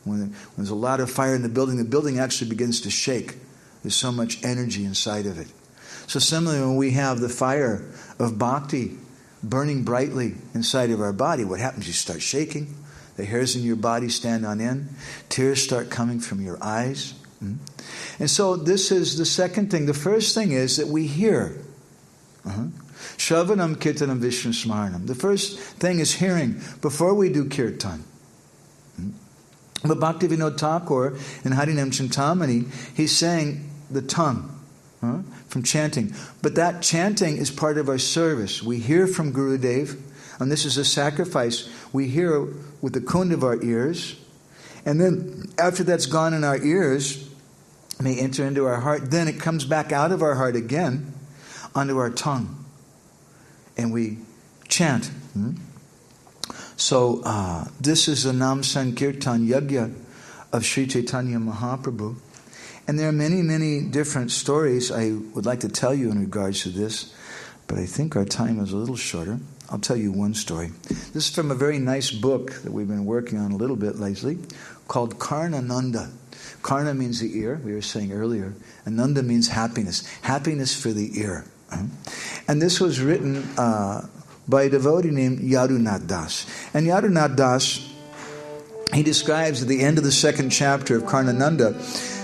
when there's a lot of fire in the building actually begins to shake. There's so much energy inside of it. So similarly, when we have the fire of bhakti burning brightly inside of our body, what happens? You start shaking. The hairs in your body stand on end. Tears start coming from your eyes. And so this is the second thing. The first thing is that we hear. Shravanam Kirtanam Vishnu Smaranam. The first thing is hearing before we do kirtan. But Bhaktivinoda Thakur in Harinam Chintamani, he's saying the tongue from chanting. But that chanting is part of our service. We hear from Gurudev, and this is a sacrifice. We hear with the kund of our ears, and then after that's gone in our ears, may enter into our heart, then it comes back out of our heart again onto our tongue. And we chant. So this is the Nam Sankirtan Yagya of Sri Chaitanya Mahaprabhu. And there are many, many different stories I would like to tell you in regards to this, but I think our time is a little shorter. I'll tell you one story. This is from a very nice book that we've been working on a little bit lately called Karnananda. Karna means the ear, we were saying earlier. Ananda means happiness. Happiness for the ear. And this was written by a devotee named Yadunath Das. And Yadunath Das, he describes at the end of the second chapter of Karnananda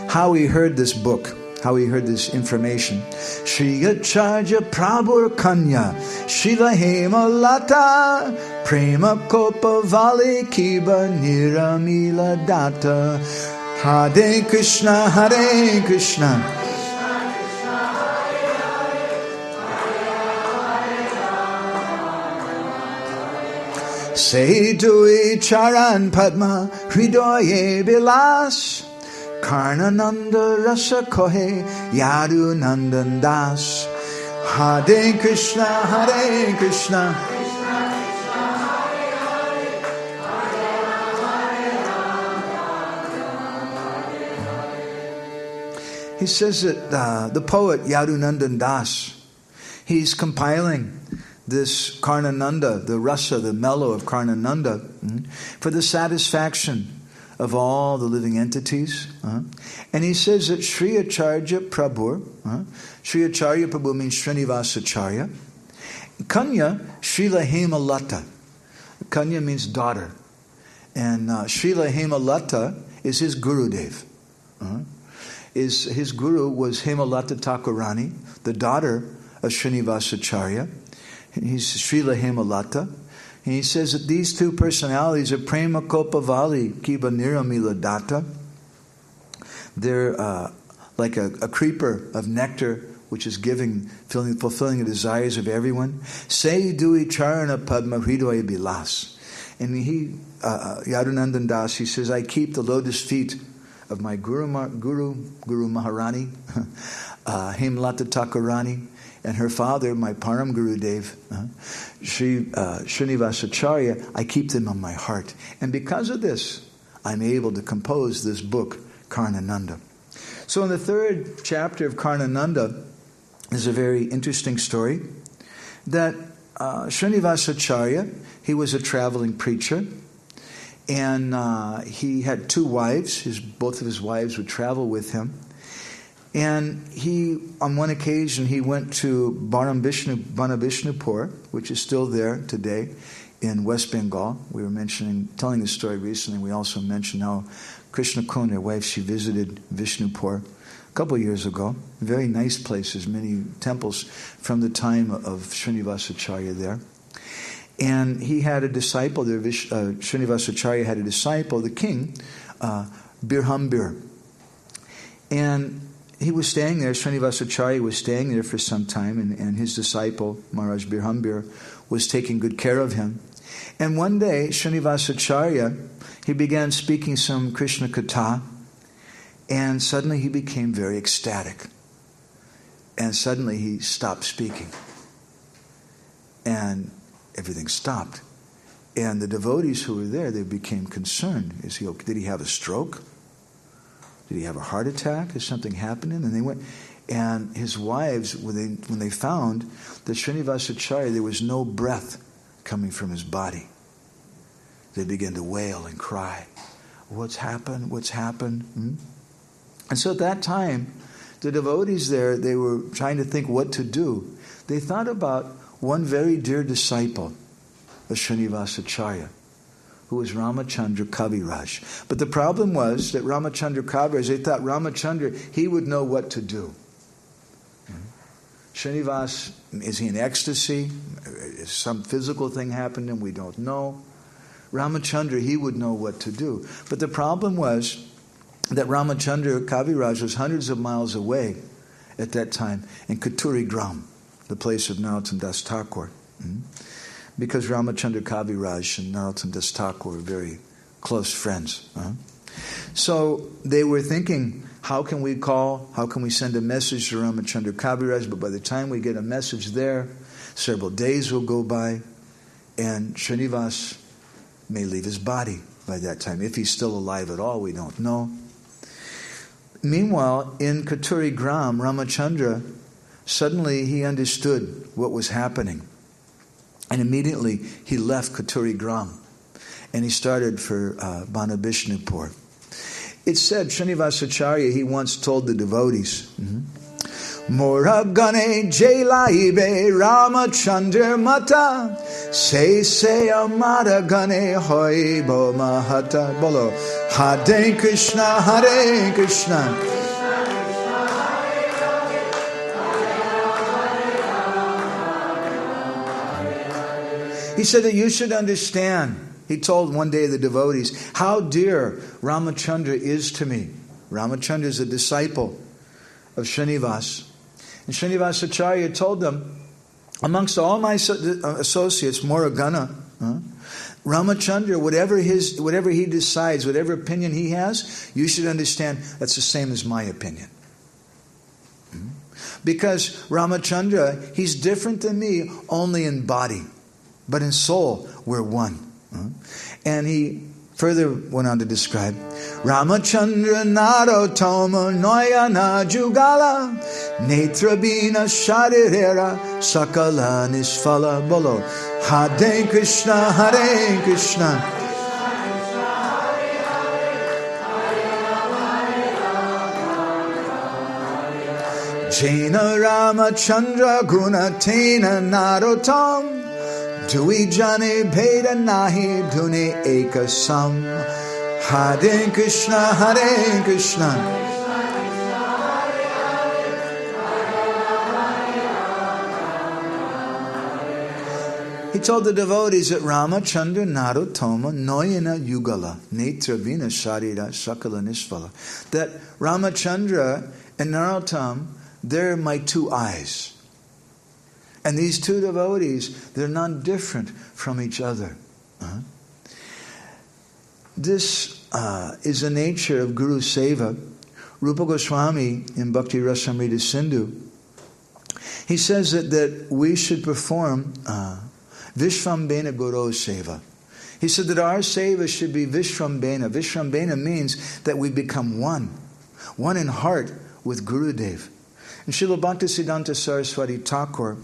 how he heard this book, how he heard this information. Shri Acharya Prabhu Kanya Shila Hema Lata Prema Kopa Vale Kiba Niramila Data Hare Krishna Hare Krishna Sedui Charan Padma Hridoye Bilas Karnananda Rasa Kohe Yadu Nandan Das Hare Krishna Hare Krishna He says that the poet Yadu Nandan Das, he's compiling this Karnananda, the rasa, the mellow of Karnananda, for the satisfaction of all the living entities. And he says that Sri Acharya Prabhu, Sri Acharya Prabhu means Srinivasa Acharya, Kanya Srila Hemalata. Kanya means daughter. And Srila Hemalata is his Gurudev. His guru was Hemalata Thakurani, the daughter of Srinivasa Acharya. He's Srila Hemalata. And he says that these two personalities are Prema Kopavali Kiba Niramila Datta. They're like a creeper of nectar which is fulfilling the desires of everyone. Say Dui Charana Padma Hridoya Bilas. And he, Yadunandan Das, he says, I keep the lotus feet of my Guru Maharani, Hemalata Thakurani, and her father, my Param Gurudev, Srinivasa Acharya, I keep them on my heart. And because of this, I'm able to compose this book, Karnananda. So in the third chapter of Karnananda, there's a very interesting story that Srinivasa Acharya, he was a traveling preacher, and he had two wives. Both of his wives would travel with him. And he, on one occasion, he went to Banabishnupur, which is still there today in West Bengal. We were telling the story recently. We also mentioned how Krishna Kund, their wife, she visited Vishnupur a couple of years ago. Very nice places, many temples from the time of Srinivasa Acharya there. And he had a disciple there, Srinivasa Acharya had a disciple, the king, Birhambir. And he was staying there, Srinivasa Acharya was staying there for some time, and his disciple, Maharaj Birhambir, was taking good care of him. And one day, Srinivasa Acharya, he began speaking some Krishna Katha, and suddenly he became very ecstatic. And suddenly he stopped speaking. And everything stopped. And the devotees who were there, they became concerned. Did he have a stroke? Did he have a heart attack? Is something happening? And they went, and his wives, when they found that Srinivasa Acharya, there was no breath coming from his body, they began to wail and cry. What's happened? What's happened? And so at that time, the devotees there, they were trying to think what to do. They thought about one very dear disciple of Srinivasa Acharya, who was Ramachandra Kaviraj. But the problem was that Ramachandra Kaviraj, they thought Ramachandra, he would know what to do. Srinivas, is he in ecstasy? Is some physical thing happened and we don't know? Ramachandra, he would know what to do. But the problem was that Ramachandra Kaviraj was hundreds of miles away at that time in Katuri Gram, the place of Narottam Das Thakur. Because Ramachandra Kaviraj and Narottam Das Thakur were very close friends. So they were thinking, how can we send a message to Ramachandra Kaviraj? But by the time we get a message there, several days will go by, and Srinivas may leave his body by that time. If he's still alive at all, we don't know. Meanwhile, in Katuri Gram, Ramachandra, suddenly he understood what was happening. And immediately he left Katuri Gram. And he started for Banabhishnupur. It said, Srinivasacharya, he once told the devotees, Moragane Jailaibe Ramachandra Mata Se Amara Gane Hoibo Mahata Bolo Hare Krishna Hare Krishna He said that you should understand. He told one day the devotees, how dear Ramachandra is to me. Ramachandra is a disciple of Srinivas. And Srinivasacharya told them, amongst all my associates, Moragana, Ramachandra, whatever he decides, whatever opinion he has, you should understand that's the same as my opinion. Because Ramachandra, he's different than me only in body. But in soul, we're one. And he further went on to describe Ramachandra Narottama Noyana Jugala Netrabhina Sharirera Sakala Nisfala Bolo Hare Krishna Hare Krishna Jaina Ramachandra Gunatena Narottam Dui jane bheda nahi dune ekasam Hare Krishna Hare Krishna He told the devotees that Ramachandra Narottama Noyana Yugala Netravina Sharira Sakala Nisvala, that Ramachandra and Narottam, they're my two eyes. And these two devotees, they're not different from each other. This is the nature of Guru Seva. Rupa Goswami in Bhakti Rasamrita Sindhu, he says that we should perform Vishvambena Guru Seva. He said that our Seva should be Vishvambena. Vishvambena means that we become one in heart with Gurudev. And Srila Bhaktisiddhanta Saraswati Thakur,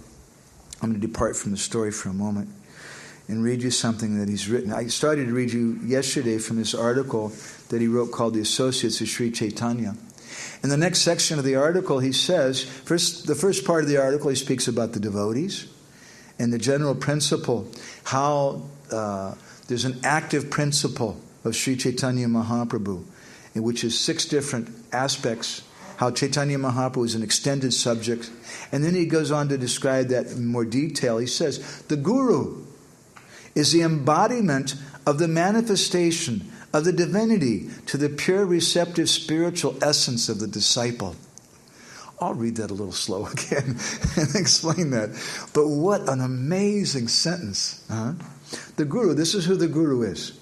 I'm going to depart from the story for a moment and read you something that he's written. I started to read you yesterday from this article that he wrote called The Associates of Sri Chaitanya. In the next section of the article, he says, the first part of the article, he speaks about the devotees and the general principle, how there's an active principle of Sri Chaitanya Mahaprabhu, in which is 6 different aspects, how Chaitanya Mahaprabhu is an extended subject. And then he goes on to describe that in more detail. He says, the Guru is the embodiment of the manifestation of the divinity to the pure receptive spiritual essence of the disciple. I'll read that a little slow again and explain that. But what an amazing sentence. The Guru, this is who the Guru is.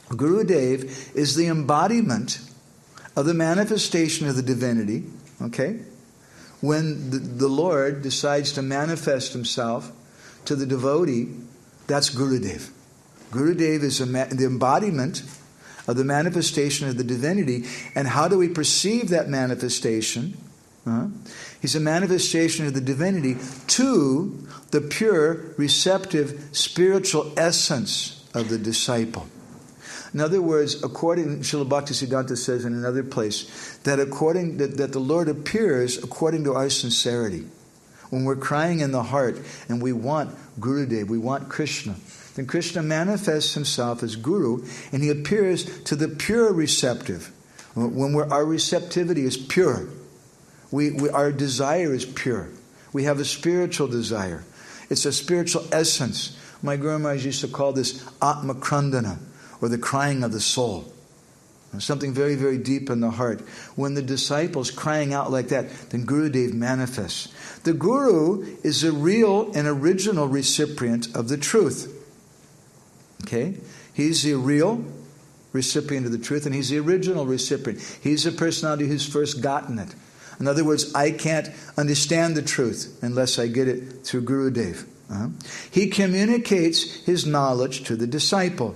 Gurudev is the embodiment of the manifestation of the divinity, okay? When the Lord decides to manifest himself to the devotee, that's Gurudev. Gurudev is the embodiment of the manifestation of the divinity. And how do we perceive that manifestation? He's a manifestation of the divinity to the pure, receptive, spiritual essence of the disciple. In other words, according, Srila Bhaktisiddhanta says in another place, that that the Lord appears according to our sincerity. When we're crying in the heart and we want Gurudev, we want Krishna, then Krishna manifests himself as Guru and he appears to the pure receptive. When our receptivity is pure, our desire is pure. We have a spiritual desire. It's a spiritual essence. My Guru Maharaj used to call this Atma Krandana, or the crying of the soul. Something very, very deep in the heart. When the disciple's crying out like that, then Gurudev manifests. The Guru is a real and original recipient of the truth. Okay? He's the real recipient of the truth, and he's the original recipient. He's the personality who's first gotten it. In other words, I can't understand the truth unless I get it through Gurudev. He communicates his knowledge to the disciple.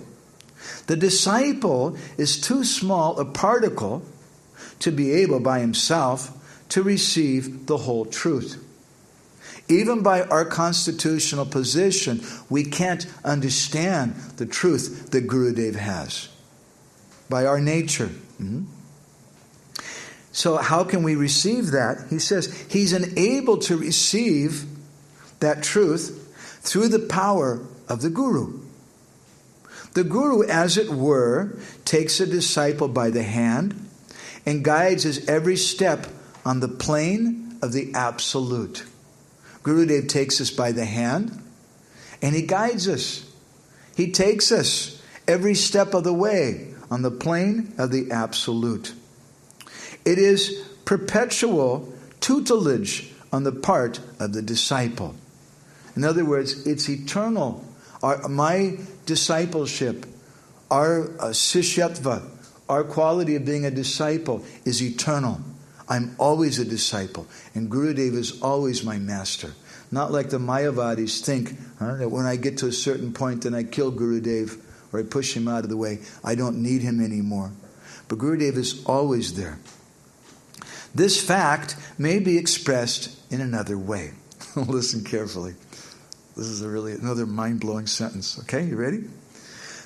The disciple is too small a particle to be able by himself to receive the whole truth. Even by our constitutional position, we can't understand the truth that Gurudev has. By our nature. So how can we receive that? He says he's enabled to receive that truth through the power of the Guru. The Guru, as it were, takes a disciple by the hand and guides his every step on the plane of the Absolute. Gurudev takes us by the hand and he guides us. He takes us every step of the way on the plane of the Absolute. It is perpetual tutelage on the part of the disciple. In other words, it's eternal. My discipleship, our sishyatva, our quality of being a disciple is eternal. I'm always a disciple, and Gurudev is always my master. Not like the Mayavadis think that when I get to a certain point, then I kill Gurudev or I push him out of the way. I don't need him anymore. But Gurudev is always there. This fact may be expressed in another way. Listen carefully. This is another mind-blowing sentence. Okay, you ready?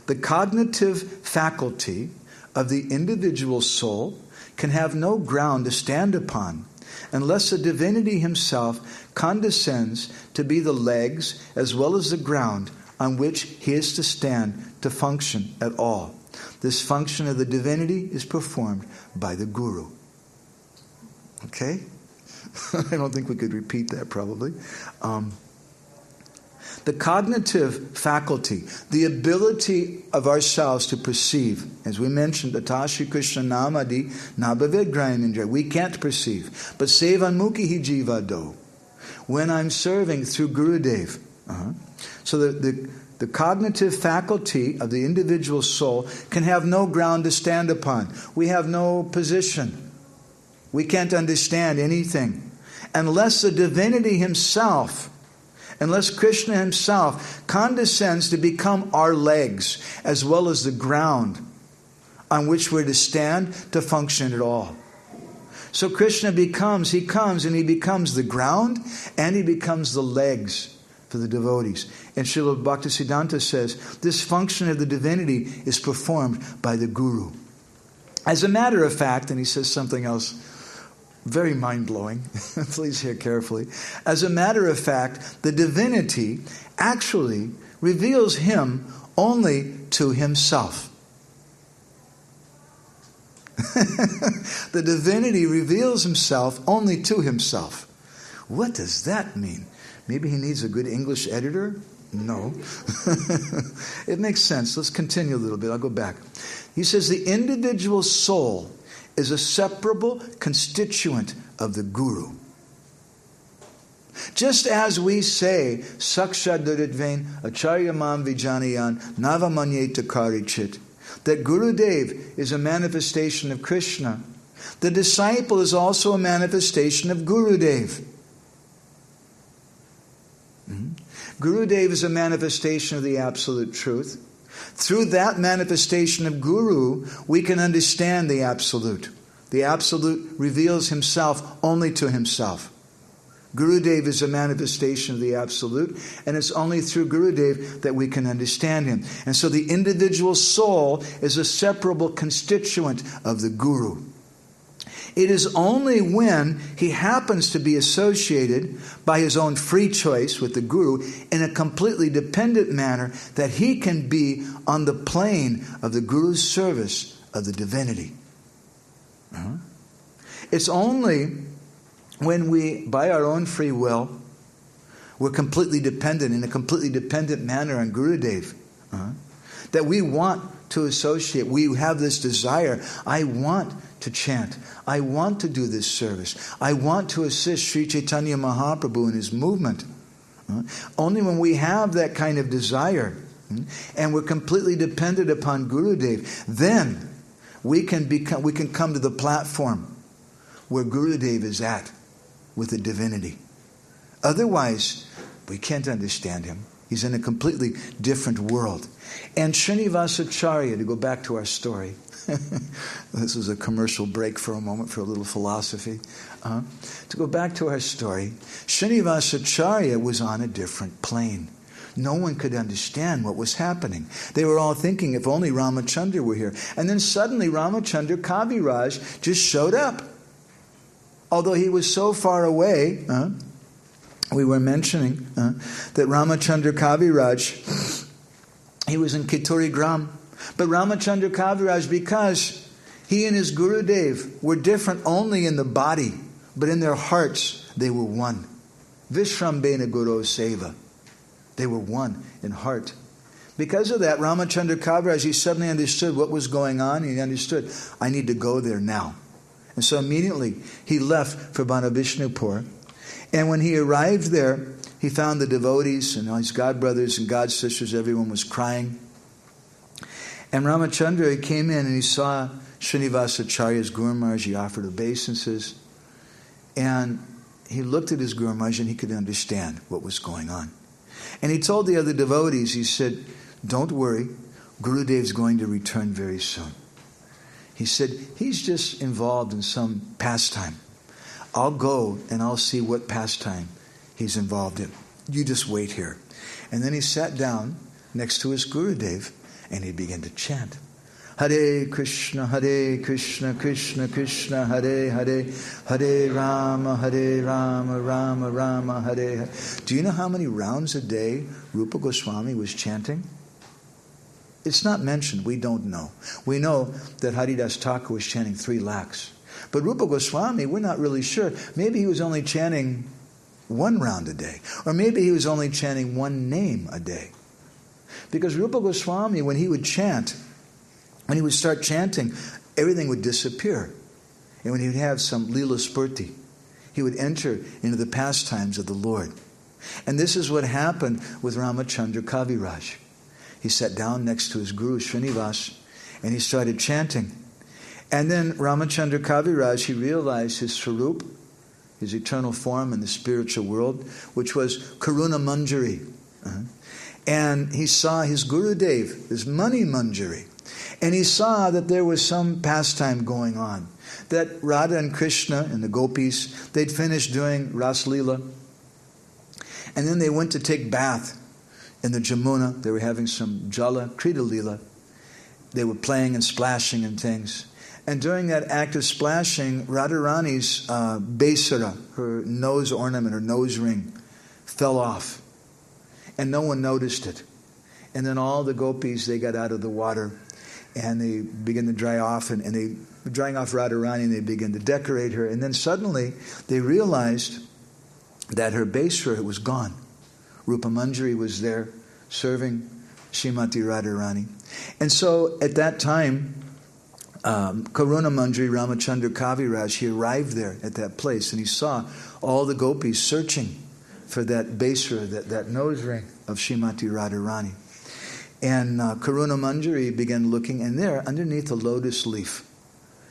The cognitive faculty of the individual soul can have no ground to stand upon unless the divinity himself condescends to be the legs as well as the ground on which he is to stand to function at all. This function of the divinity is performed by the Guru. Okay? I don't think we could repeat that probably. The cognitive faculty, the ability of ourselves to perceive, as we mentioned, Atashi Krishna Namadi Nabhavedgrayamindra, we can't perceive. But Sevanmukhi Jiva Do, when I'm serving through Gurudev. So the cognitive faculty of the individual soul can have no ground to stand upon. We have no position. We can't understand anything unless the divinity himself, unless Krishna himself condescends to become our legs as well as the ground on which we're to stand to function at all. So Krishna comes and he becomes the ground and he becomes the legs for the devotees. And Srila Bhaktisiddhanta says this function of the divinity is performed by the Guru. As a matter of fact, and he says something else very mind-blowing. Please hear carefully. As a matter of fact, the divinity actually reveals him only to himself. The divinity reveals himself only to himself. What does that mean? Maybe he needs a good English editor? No. It makes sense. Let's continue a little bit. I'll go back. He says the individual soul is a separable constituent of the Guru. Just as we say, Sakshat Duridvain Acharya Mam Vijanayan Navamanyeta Karichit, that Gurudev is a manifestation of Krishna, the disciple is also a manifestation of Gurudev. Gurudev is a manifestation of the absolute truth. Through that manifestation of Guru, we can understand the Absolute. The Absolute reveals himself only to himself. Gurudev is a manifestation of the Absolute, and it's only through Gurudev that we can understand him. And so the individual soul is a separable constituent of the Guru. It is only when he happens to be associated by his own free choice with the Guru in a completely dependent manner that he can be on the plane of the Guru's service of the divinity. It's only when we, by our own free will, We're completely dependent, in a completely dependent manner on Gurudev. That we want to associate. We have this desire. I want to chant. I want to do this service. I want to assist Sri Chaitanya Mahaprabhu in his movement. Only when we have that kind of desire and we're completely dependent upon Gurudev, then we can come to the platform where Gurudev is at with the divinity. Otherwise, we can't understand him. He's in a completely different world. And Srinivasacharya, to go back to our story, this was a commercial break for a moment for a little philosophy. To go back to our story, Srinivasacharya was on a different plane. No one could understand what was happening. They were all thinking, if only Ramachandra were here. And then suddenly Ramachandra Kaviraj just showed up. Although he was so far away, we were mentioning that Ramachandra Kaviraj, he was in Kituri Gram. But Ramachandra Kaviraj, because he and his Gurudev were different only in the body, but in their hearts they were one. Vishrambena Guru Seva. They were one in heart. Because of that, Ramachandra Kaviraj, he suddenly understood what was going on. He understood, I need to go there now. And so immediately he left for Banavishnupur. And when he arrived there, he found the devotees and all his godbrothers and godsisters. Everyone was crying. And Ramachandra came in and he saw Srinivasacharya's Guru Maharaj. He offered obeisances. And he looked at his Guru Maharaj and he could understand what was going on. And he told the other devotees, he said, don't worry, Gurudev's going to return very soon. He said, he's just involved in some pastime. I'll go and I'll see what pastime he's involved in. You just wait here. And then he sat down next to his Gurudev and he began to chant. Hare Krishna, Krishna Krishna, Hare Hare, Hare Rama, Rama Rama, Hare Hare. Do you know how many rounds a day Rupa Goswami was chanting? It's not mentioned. We don't know. We know that Haridas Thakur was chanting 3 lakhs. But Rupa Goswami, we're not really sure. Maybe he was only chanting 1 round a day. Or maybe he was only chanting 1 name a day. Because Rupa Goswami, when he would chant, when he would start chanting, everything would disappear. And when he would have some Lila Spurti, he would enter into the pastimes of the Lord. And this is what happened with Ramachandra Kaviraj. He sat down next to his guru, Srinivas, and he started chanting. And then Ramachandra Kaviraj, he realized his Swarup, his eternal form in the spiritual world, which was Karuna Manjari. And he saw his Gurudev, his Mani Manjari. And he saw that there was some pastime going on. That Radha and Krishna and the gopis, they'd finished doing Ras Leela. And then they went to take bath in the Jamuna. They were having some Jala, Krita Leela. They were playing and splashing and things. And during that act of splashing, Radharani's Besara, her nose ornament, her nose ring, fell off. And no one noticed it. And then all the gopis, they got out of the water and they began to dry off. And they were drying off Radharani and they began to decorate her. And then suddenly they realized that her Besara was gone. Rupa Manjari was there serving Srimati Radharani. And so at that time, Karuna Manjari Ramachandra Kaviraj, he arrived there at that place and he saw all the gopis searching for that Besara, that nose ring of Srimati Radharani. And Karuna Manjari began looking, and there, underneath a lotus leaf,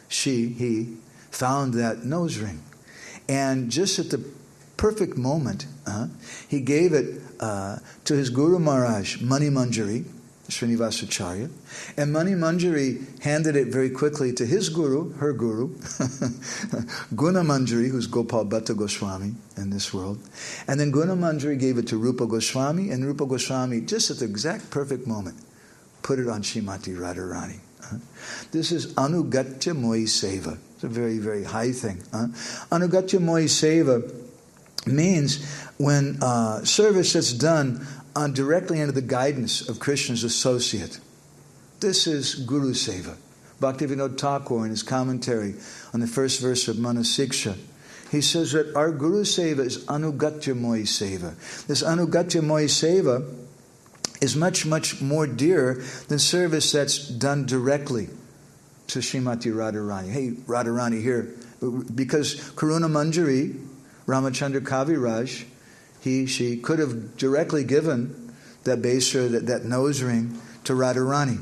he found that nose ring. And just at the perfect moment, he gave it to his Guru Maharaj, Mani Manjari, Srinivasacharya, and Mani Manjari handed it very quickly to his guru, her guru, Guna Manjari, who's Gopal Bhatta Goswami in this world. And then Guna Manjari gave it to Rupa Goswami, and Rupa Goswami, just at the exact perfect moment, put it on Srimati Radharani. This is Anugatya Mohi Seva. It's a very, very high thing. Anugatya Mohi Seva means when service that's done directly under the guidance of Krishna's associate. This is Guru Seva. Bhaktivinoda Thakur, in his commentary on the first verse of Manasiksha, he says that our Guru Seva is Anugatya Mohi Seva. This Anugatya Mohi Seva is much, much more dear than service that's done directly to Srimati Radharani. Hey, Radharani here. Because Karuna Manjari, Ramachandra Kaviraj, she could have directly given that Besar, that nose ring to Radharani.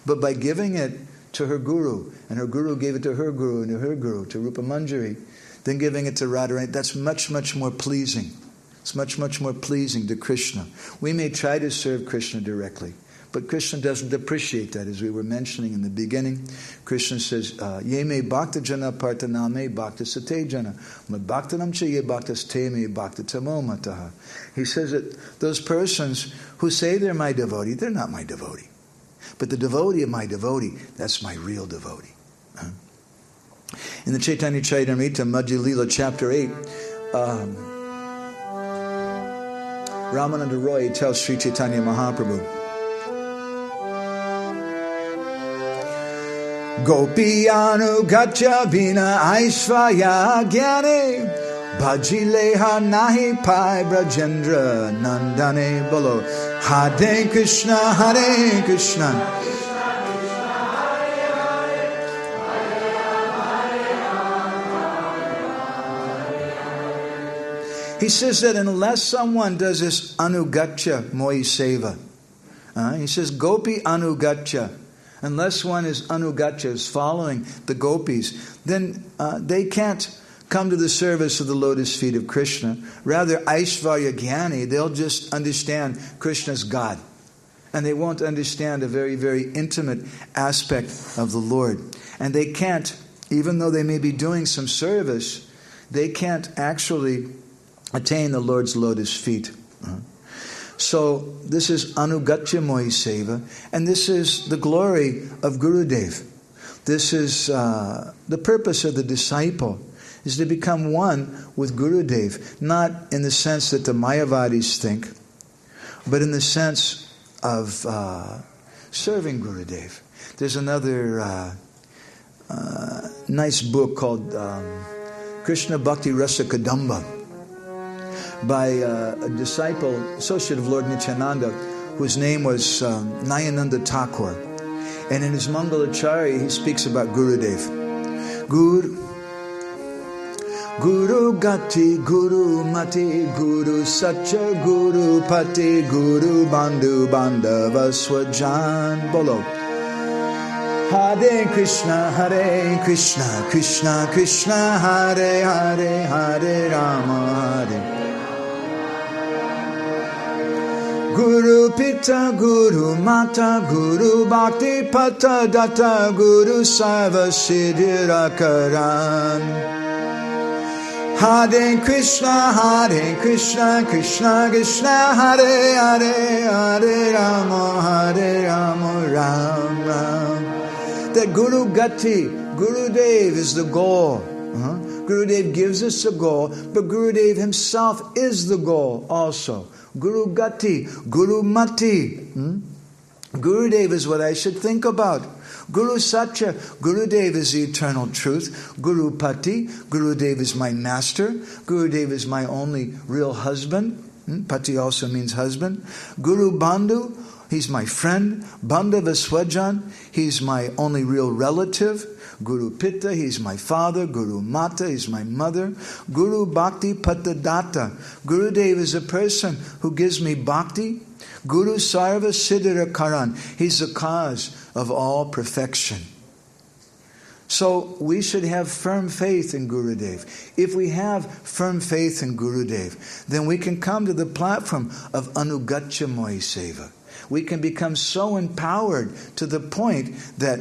But by giving it to her Guru, and her Guru gave it to her Guru, and to her Guru, to Rupa Manjari, then giving it to Radharani, that's much, much more pleasing. It's much, much more pleasing to Krishna. We may try to serve Krishna directly, but Krishna doesn't appreciate that, as we were mentioning in the beginning. Krishna says, Ye me bhakta jana partaname bhakta sate jana, mad bhaktanam cha ye bhaktas te me bhakta tamo mataha. He says that those persons who say they're my devotee, they're not my devotee. But the devotee of my devotee, that's my real devotee. In the Chaitanya Charitamrita, Madhya Lila, chapter 8, Ramananda Roy tells Sri Chaitanya Mahaprabhu, Gopi anugatya vina aishvaya gyane bhajileha nahi pai brajendra nandane bolo Hare Krishna Hare Krishna He says that unless someone does this anugatya mohi seva, he says gopi anugatya, unless one is anugatya, is following the gopis, then they can't come to the service of the lotus feet of Krishna. Rather, Aishvarya Jnani, they'll just understand Krishna's God. And they won't understand a very, very intimate aspect of the Lord. And they can't, even though they may be doing some service, they can't actually attain the Lord's lotus feet. So this is Anugatya Mohi Seva, and this is the glory of Gurudev. This is the purpose of the disciple, is to become one with Gurudev, not in the sense that the Mayavadis think, but in the sense of serving Gurudev. There's another nice book called Krishna Bhakti Rasa Kadamba, by a disciple, associate of Lord Nityananda, whose name was Nayananda Thakur. And in his Mangalacharya, he speaks about Gurudev. Guru Gati, Guru Mati, Guru Satya, Guru Pati, Guru Bandhu, Bandhava Swajan. Bolo. Hare Krishna, Krishna Krishna, Hare Hare, Hare Rama, Hare. Guru Pita, Guru Mata, Guru Bhakti Pata Datta, Guru Sarva Siddhira Karan. Hare Krishna, Krishna Krishna, Hare Hare, Hare Rama, Ram Ram. That Guru Gati, Gurudev is the goal. Gurudev gives us the goal, but Gurudev himself is the goal also. Guru Gati, Guru Mati. Gurudev is what I should think about. Guru Satya, Gurudev is the eternal truth. Guru Pati, Gurudev is my master. Gurudev is my only real husband. Pati also means husband. Guru Bandhu, he's my friend. Bandhava Swajan, he's my only real relative. Guru Pitta, he's my father. Guru Mata, he's my mother. Guru Bhakti Patadatta, Gurudev is a person who gives me bhakti. Guru Sarva Siddhira Karan, he's the cause of all perfection. So we should have firm faith in Gurudev. If we have firm faith in Gurudev, then we can come to the platform of Anugatya Mohi Seva. We can become so empowered to the point that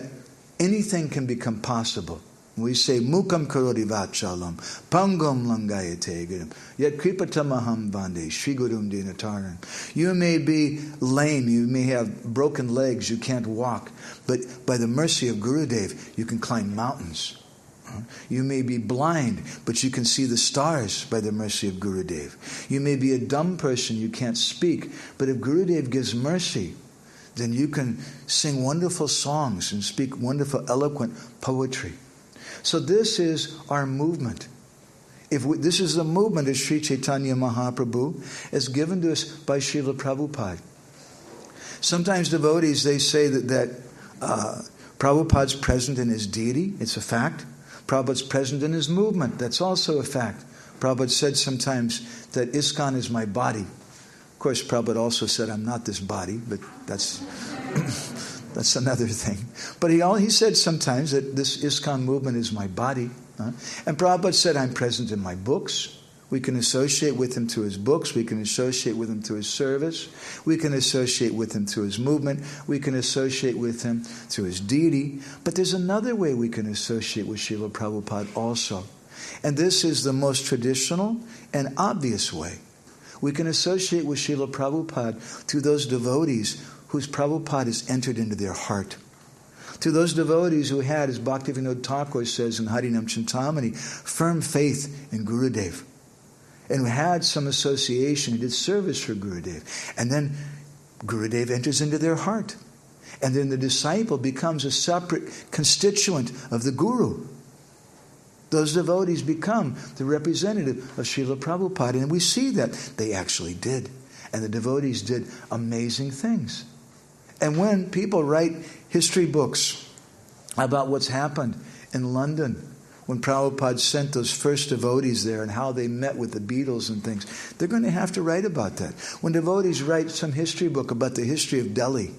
anything can become possible. We say, Mukam karoti vachalam, pangam langayate giram, yet kripatamaham vande, Shri Gurum dinataran. You may be lame, you may have broken legs, you can't walk, but by the mercy of Gurudev, you can climb mountains. You may be blind, but you can see the stars by the mercy of Gurudev. You may be a dumb person, you can't speak, but if Gurudev gives mercy, then you can sing wonderful songs and speak wonderful, eloquent poetry. So this is our movement. This is a movement of Sri Chaitanya Mahaprabhu, is given to us by Srila Prabhupada. Sometimes devotees, they say that Prabhupada's present in his deity. It's a fact. Prabhupada's present in his movement. That's also a fact. Prabhupada said sometimes that ISKCON is my body. Of course, Prabhupada also said, I'm not this body, but that's that's another thing. But he said sometimes that this ISKCON movement is my body. And Prabhupada said, I'm present in my books. We can associate with him through his books. We can associate with him through his service. We can associate with him through his movement. We can associate with him through his deity. But there's another way we can associate with Srila Prabhupada also. And this is the most traditional and obvious way. We can associate with Srila Prabhupada through those devotees whose Prabhupada has entered into their heart. To those devotees who had, as Bhaktivinoda Thakur says in Harinam Chintamani, firm faith in Gurudev. And who had some association, who did service for Gurudev. And then Gurudev enters into their heart. And then the disciple becomes a separate constituent of the Guru. Those devotees become the representative of Srila Prabhupada. And we see that they actually did. And the devotees did amazing things. And when people write history books about what's happened in London, when Prabhupada sent those first devotees there and how they met with the Beatles and things, they're going to have to write about that. When devotees write some history book about the history of Delhi,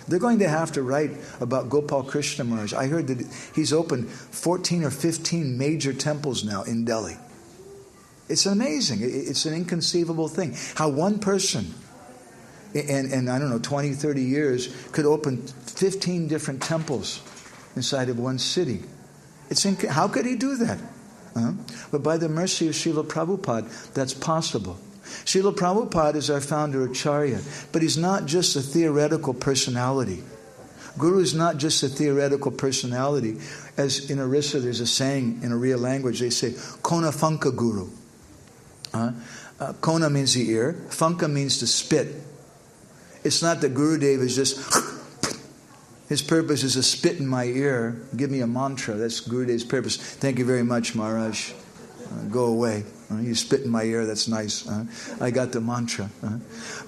they're going to have to write about Gopal Krishna Maharaj. I heard that he's opened 14 or 15 major temples now in Delhi. It's amazing. It's an inconceivable thing. How one person in I don't know, 20, 30 years could open 15 different temples inside of one city. How could he do that? But by the mercy of Srila Prabhupada, that's possible. Srila Prabhupada is our founder Acharya, but he's not just a theoretical personality. Guru is not just a theoretical personality. As in Orissa, there's a saying in Oriya language, they say, Kona Funka Guru. Kona means the ear. Funka means to spit. It's not that Gurudev is just, his purpose is to spit in my ear, give me a mantra. That's Gurudev's purpose. Thank you very much, Maharaj. Go away. You spit in my ear, that's nice. I got the mantra.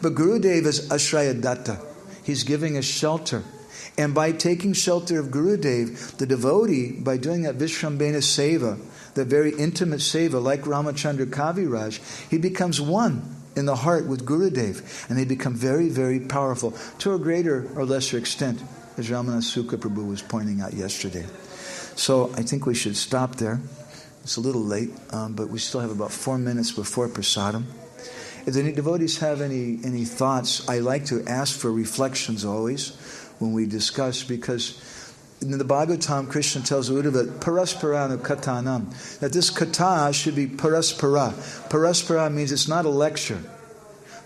But Gurudev is Ashraya Datta. He's giving us shelter. And by taking shelter of Gurudev, the devotee, by doing that Vishrambhena Seva, that very intimate Seva, like Ramachandra Kaviraj, he becomes one in the heart with Gurudev. And they become very, very powerful to a greater or lesser extent, as Ramana Sukha Prabhu was pointing out yesterday. So I think we should stop there. It's a little late, but we still have about 4 minutes before Prasadam. If any devotees have any thoughts, I like to ask for reflections always when we discuss, because in the Bhagavatam, Krishna tells Uddhava, Parasparanu Katanam, that this kata should be paraspara. Paraspara means it's not a lecture.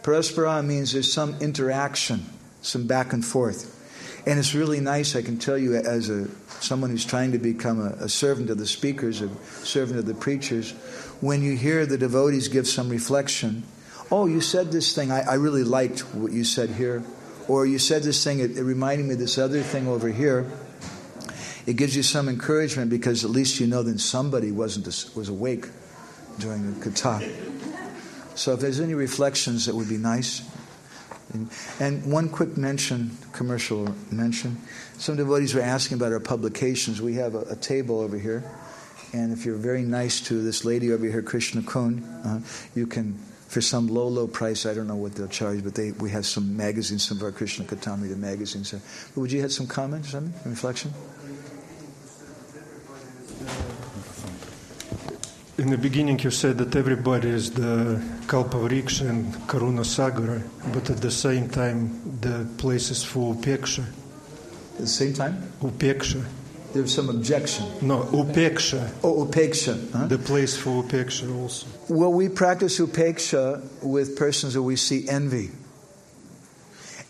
Paraspara means there's some interaction, some back and forth. And it's really nice, I can tell you, as someone who's trying to become a servant of the speakers, a servant of the preachers, when you hear the devotees give some reflection, oh, you said this thing, I really liked what you said here, or you said this thing, it reminded me of this other thing over here. It gives you some encouragement, because at least you know that somebody was awake during the kata. So if there's any reflections, that would be nice. And one quick commercial mention. Some devotees were asking about our publications. We have a table over here. And if you're very nice to this lady over here, Krishna Kun, you can, for some low price, I don't know what they'll charge, but we have some magazines, some of our Krishna Katamrita magazines. But would you have some comments or something, reflection? In the beginning you said that everybody is the Kalpavriksha and Karuna Sagara, but at the same time the place is for Upeksha. At the same time? Upeksha. There's some objection. No, Upeksha. Oh, Upeksha. Huh? The place for Upeksha also. Well, we practice Upeksha with persons who we see envy.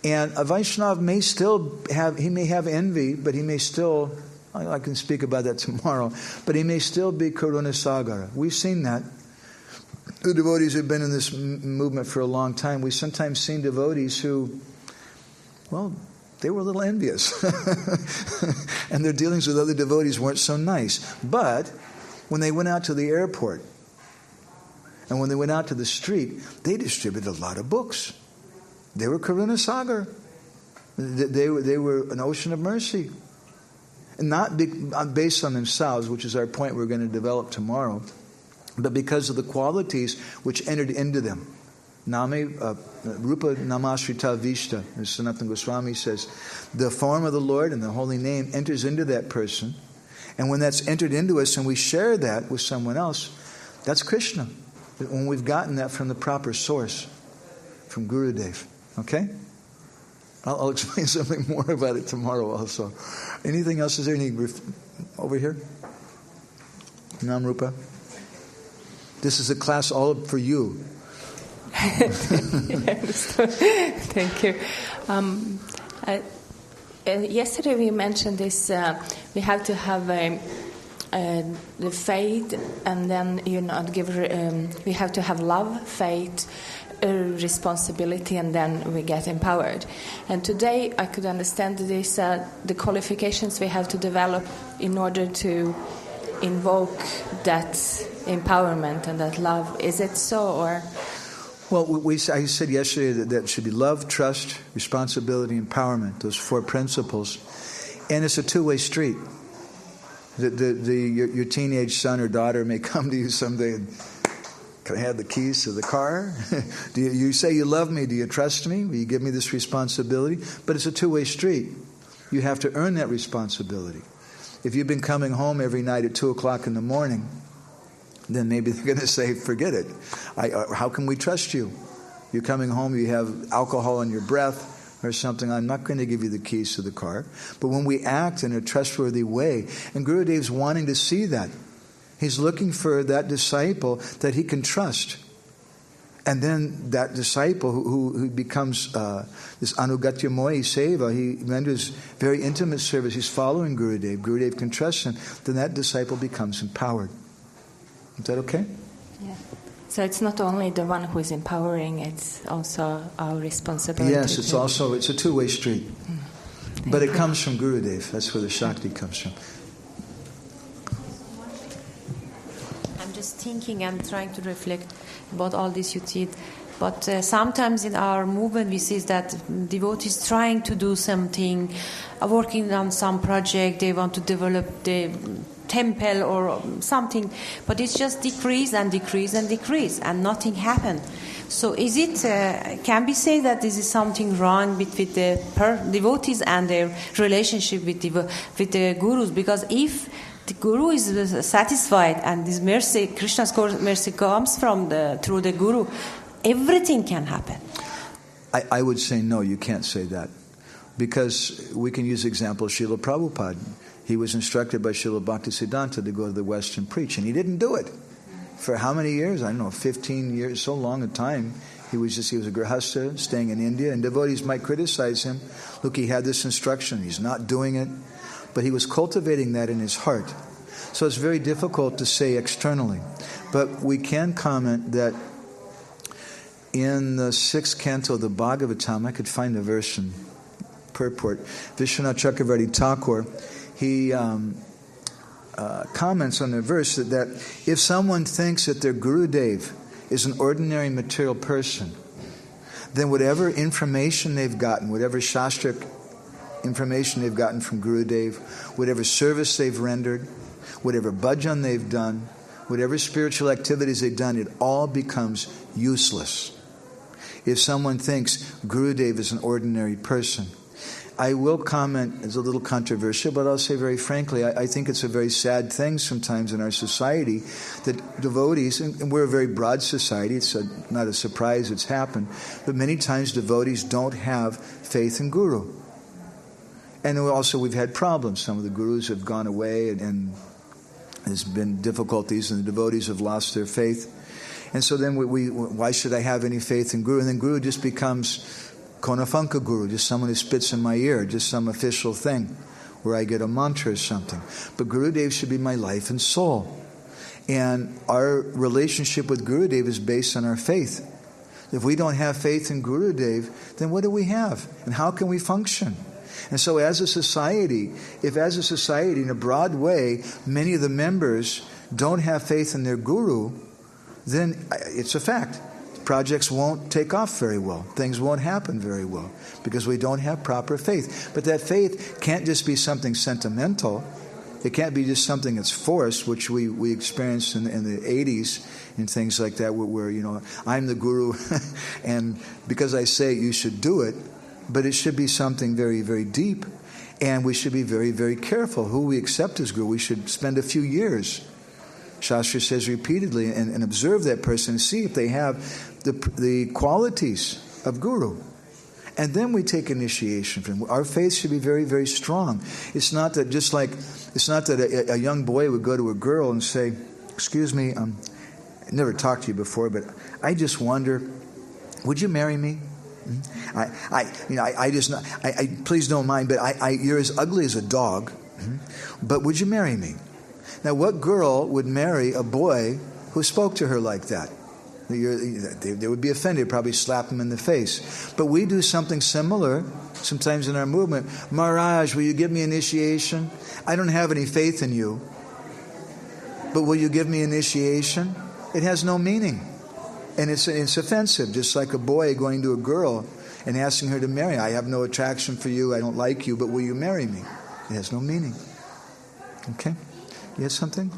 And a Vaishnava may still have envy, but he may still, I can speak about that tomorrow, but he may still be Karuna Sagara. We've seen that. The devotees who've been in this movement for a long time, we've sometimes seen devotees who, well, they were a little envious. And their dealings with other devotees weren't so nice. But when they went out to the airport And when they went out to the street, they distributed a lot of books. They were Karuna Sagar. They were an ocean of mercy. And not based on themselves, which is our point we're going to develop tomorrow, but because of the qualities which entered into them. Rupa Namashrita Avishta, as Sanatana Goswami says, the form of the Lord and the holy name enters into that person. And when that's entered into us and we share that with someone else, that's Krishna. When we've gotten that from the proper source, from Gurudev. Okay? I'll explain something more about it tomorrow also. Anything else? Is there any over here? Namrupa? This is a class all for you. Thank you. Yesterday we mentioned this. We have to have the faith, and then we have to have love, faith, responsibility, and then we get empowered. And today I could understand this: the qualifications we have to develop in order to invoke that empowerment and that love. Is it so, or? Well, I said yesterday that should be love, trust, responsibility, empowerment, those 4 principles. And it's a two-way street. Your teenage son or daughter may come to you someday and, can I have the keys to the car? Do you say you love me? Do you trust me? Will you give me this responsibility? But it's a two-way street. You have to earn that responsibility. If you've been coming home every night at 2 o'clock in the morning, then maybe they're going to say, forget it. How can we trust you? You're coming home, you have alcohol in your breath or something. I'm not going to give you the keys to the car. But when we act in a trustworthy way, and Gurudev's wanting to see that. He's looking for that disciple that he can trust. And then that disciple who becomes this Anugatya Mohi Seva, he renders very intimate service. He's following Gurudev. Gurudev can trust him. Then that disciple becomes empowered. Is that okay? Yeah. So it's not only the one who is empowering, it's also our responsibility. Yes, it's a two-way street. But it comes from Gurudev. That's where the Shakti comes from. I'm just thinking and trying to reflect about all this you did. But sometimes in our movement we see that devotees trying to do something, working on some project, they want to develop the temple or something, but it's just decrease and decrease and decrease and nothing happened. So is it, can we say that this is something wrong between the devotees and their relationship with the gurus? Because if the guru is satisfied and this mercy, Krishna's mercy comes through the guru, everything can happen. I would say no, you can't say that. Because we can use the example of Srila Prabhupada. He was instructed by Srila Bhaktisiddhanta to go to the West and preach, and he didn't do it. For how many years? I don't know, 15 years, so long a time. He was a grihastha staying in India, and devotees might criticize him. Look, he had this instruction, he's not doing it. But he was cultivating that in his heart. So it's very difficult to say externally. But we can comment that in the 6th canto of the Bhagavatam, I could find the verse in purport, Vishwanath Chakravarti Thakur, he comments on the verse that if someone thinks that their Gurudev is an ordinary material person, then whatever information they've gotten, whatever Shastric information they've gotten from Gurudev, whatever service they've rendered, whatever bhajan they've done, whatever spiritual activities they've done, it all becomes useless. If someone thinks Gurudev is an ordinary person. I will comment, it's a little controversial, but I'll say very frankly, I think it's a very sad thing sometimes in our society that devotees, and we're a very broad society, it's not a surprise it's happened, but many times devotees don't have faith in Guru. And also we've had problems. Some of the gurus have gone away and there's been difficulties and the devotees have lost their faith. And so then why should I have any faith in Guru? And then Guru just becomes Konafanka Guru, just someone who spits in my ear, just some official thing where I get a mantra or something. But Gurudev should be my life and soul. And our relationship with Gurudev is based on our faith. If we don't have faith in Gurudev, then what do we have? And how can we function? And so as a society, in a broad way, many of the members don't have faith in their guru, then it's a fact. Projects won't take off very well. Things won't happen very well because we don't have proper faith. But that faith can't just be something sentimental. It can't be just something that's forced, which we experienced in the 80s and things like that, where I'm the guru, and because I say it, you should do it. But it should be something very, very deep, and we should be very, very careful who we accept as guru. We should spend a few years, Shastra says repeatedly, and observe that person and see if they have the qualities of guru. And then we take initiation from him. Our faith should be very, very strong. It's not that a young boy would go to a girl and say, "Excuse me, I never talked to you before, but I just wonder, would you marry me? Please don't mind, but you're as ugly as a dog, but would you marry me?" Now, what girl would marry a boy who spoke to her like that? They would be offended, probably slap them in the face. But we do something similar sometimes in our movement. "Maharaj, will you give me initiation? I don't have any faith in you, but will you give me initiation?" It has no meaning. And it's offensive, just like a boy going to a girl and asking her to marry. "I have no attraction for you, I don't like you, but will you marry me?" It has no meaning. Okay? You had something?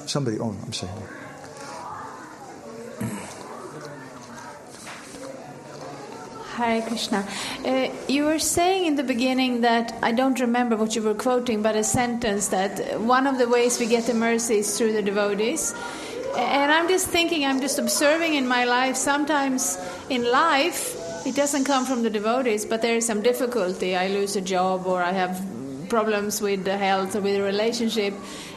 Somebody, I'm sorry. Hare Krishna. You were saying in the beginning that, I don't remember what you were quoting, but a sentence that one of the ways we get the mercy is through the devotees. And I'm just thinking, I'm just observing in my life, sometimes in life, it doesn't come from the devotees, but there is some difficulty. I lose a job, or I have problems with the health or with a relationship.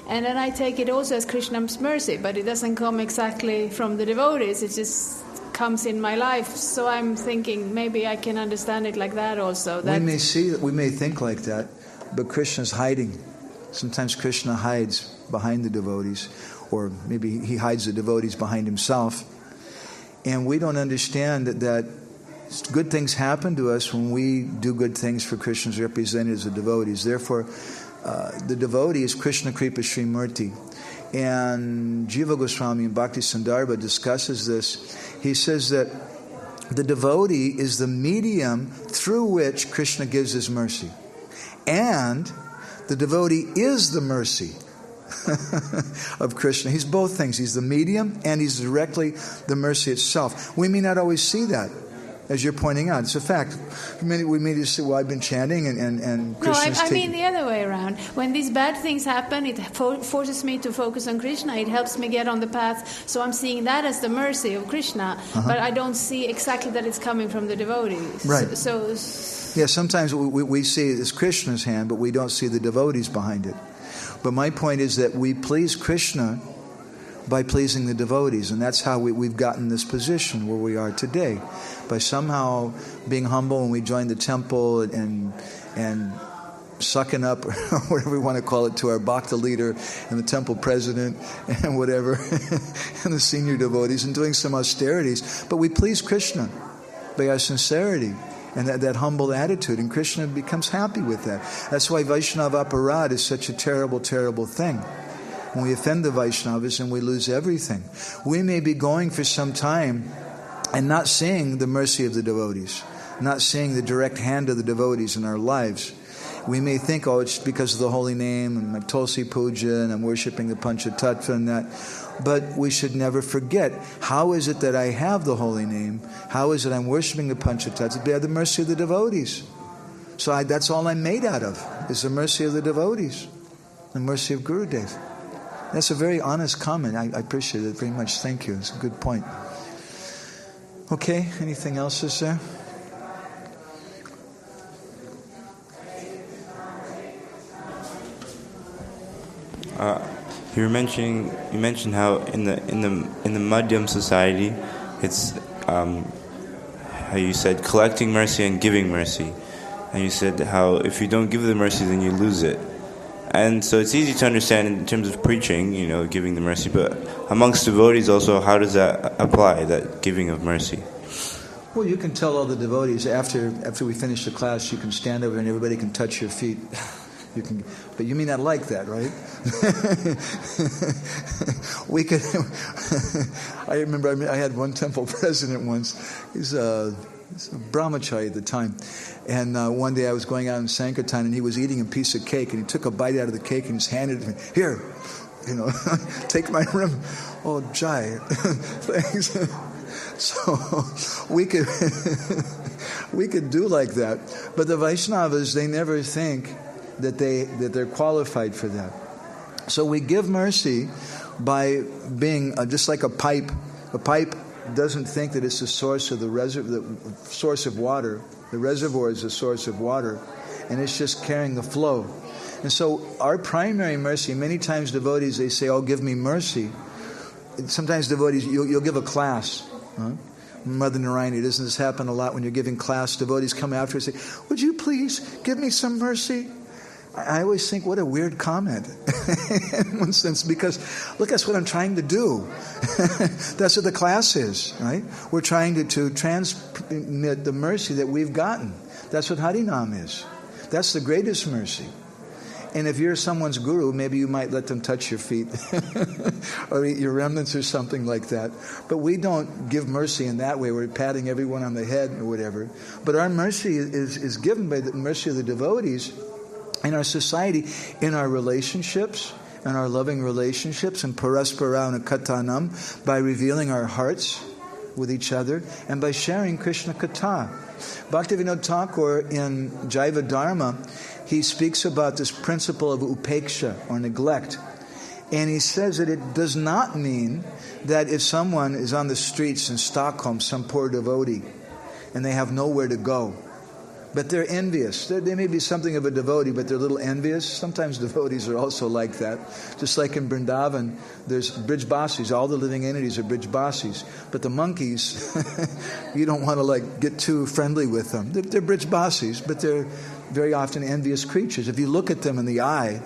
And then I take it also as Krishna's mercy, but it doesn't come exactly from the devotees. It just comes in my life. So I'm thinking maybe I can understand it like that also. That we may think like that, but Krishna's hiding. Sometimes Krishna hides behind the devotees, or maybe he hides the devotees behind himself. And we don't understand that good things happen to us when we do good things for Krishna's representatives, the devotees. Therefore, the devotee is Krishna Kripa Srimurti. And Jiva Goswami in Bhakti Sandarbha discusses this. He says that the devotee is the medium through which Krishna gives his mercy. And the devotee is the mercy of Krishna. He's both things. He's the medium and he's directly the mercy itself. We may not always see that, as you're pointing out. It's a fact. We may just say, "Well, I've been chanting and Krishna's No, I mean the other way around. When these bad things happen, it forces me to focus on Krishna. It helps me get on the path. So I'm seeing that as the mercy of Krishna. But I don't see exactly that it's coming from the devotees. Right. So yeah, sometimes we see it as Krishna's hand, but we don't see the devotees behind it. But my point is that we please Krishna by pleasing the devotees, and that's how we've gotten this position where we are today, by somehow being humble when we join the temple and sucking up, or whatever we want to call it, to our Bhakti leader and the temple president and whatever, and the senior devotees, and doing some austerities. But we please Krishna by our sincerity and that humble attitude, and Krishna becomes happy with that. That's why Vaishnava aparad is such a terrible, terrible thing. When we offend the Vaishnavas and we lose everything. We may be going for some time and not seeing the mercy of the devotees, not seeing the direct hand of the devotees in our lives. We may think, it's because of the holy name and my Tulsi Puja and I'm worshipping the Panchatattva and that. But we should never forget, how is it that I have the holy name? How is it I'm worshipping the Panchatattva? By the mercy of the devotees. So that's all I'm made out of, is the mercy of the devotees, the mercy of Gurudev. That's a very honest comment. I appreciate it very much. Thank you. It's a good point. Okay, anything else is there? You mentioned how in the Madhyam society, it's how you said collecting mercy and giving mercy, and you said how if you don't give the mercy, then you lose it. And so it's easy to understand in terms of preaching, giving the mercy, but amongst devotees also, how does that apply, that giving of mercy? Well, you can tell all the devotees, after we finish the class, you can stand over and everybody can touch your feet. You can, but you may not like that, right? We could. I remember I had one temple president once. He's a brahmachari at the time, and one day I was going out in Sankirtan, and he was eating a piece of cake, and he took a bite out of the cake and just handed it to me. Here, take my rim. Oh, Jai, thanks. So we could do like that, but the Vaishnavas, they never think that they're qualified for that. So we give mercy by being just like a pipe. A pipe doesn't think that it's the source of the source of water. The reservoir is the source of water, and it's just carrying the flow. And so our primary mercy, many times devotees, they say, "Oh, give me mercy." Sometimes devotees, you'll give a class. Mother Narayani, doesn't this happen a lot when you're giving class? Devotees come after and say, "Would you please give me some mercy?" I always think, what a weird comment in one sense, because look, that's what I'm trying to do. That's what the class is, right? We're trying to transmit the mercy that we've gotten. That's what Harinam is. That's the greatest mercy. And if you're someone's guru, maybe you might let them touch your feet or eat your remnants or something like that. But we don't give mercy in that way. We're patting everyone on the head or whatever. But our mercy is given by the mercy of the devotees in our society, in our relationships, in our loving relationships, and paraspara katanam, by revealing our hearts with each other, and by sharing Krishna Katha. Bhaktivinoda Thakur in Jaiva Dharma, he speaks about this principle of upeksha, or neglect. And he says that it does not mean that if someone is on the streets in Stockholm, some poor devotee, and they have nowhere to go, but they're envious. They may be something of a devotee, but they're a little envious. Sometimes devotees are also like that. Just like in Vrindavan, there's Brijbasis. All the living entities are Brijbasis. But the monkeys, you don't want to get too friendly with them. They're Brijbasis, but they're very often envious creatures. If you look at them in the eye,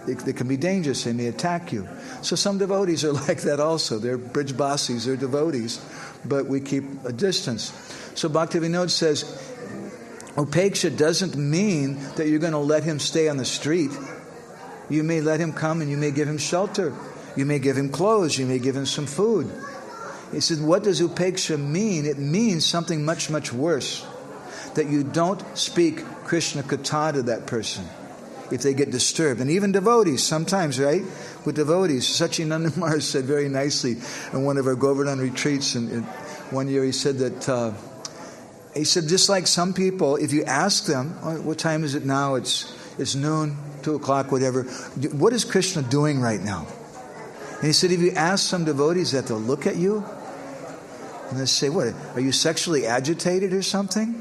they can be dangerous. They may attack you. So some devotees are like that also. They're Brijbasis, they're devotees, but we keep a distance. So Bhaktivinoda says, upeksha doesn't mean that you're going to let him stay on the street. You may let him come and you may give him shelter. You may give him clothes. You may give him some food. He said, what does upeksha mean? It means something much, much worse. That you don't speak Krishna Katha to that person if they get disturbed. And even devotees, sometimes, right? With devotees, Sachinanda Maharaj said very nicely in one of our Govardhan retreats, and one year he said that... He said, just like some people, if you ask them, what time is it now? It's noon, 2 o'clock, whatever. What is Krishna doing right now? And he said, if you ask some devotees that, they'll look at you and they'll say, what, are you sexually agitated or something?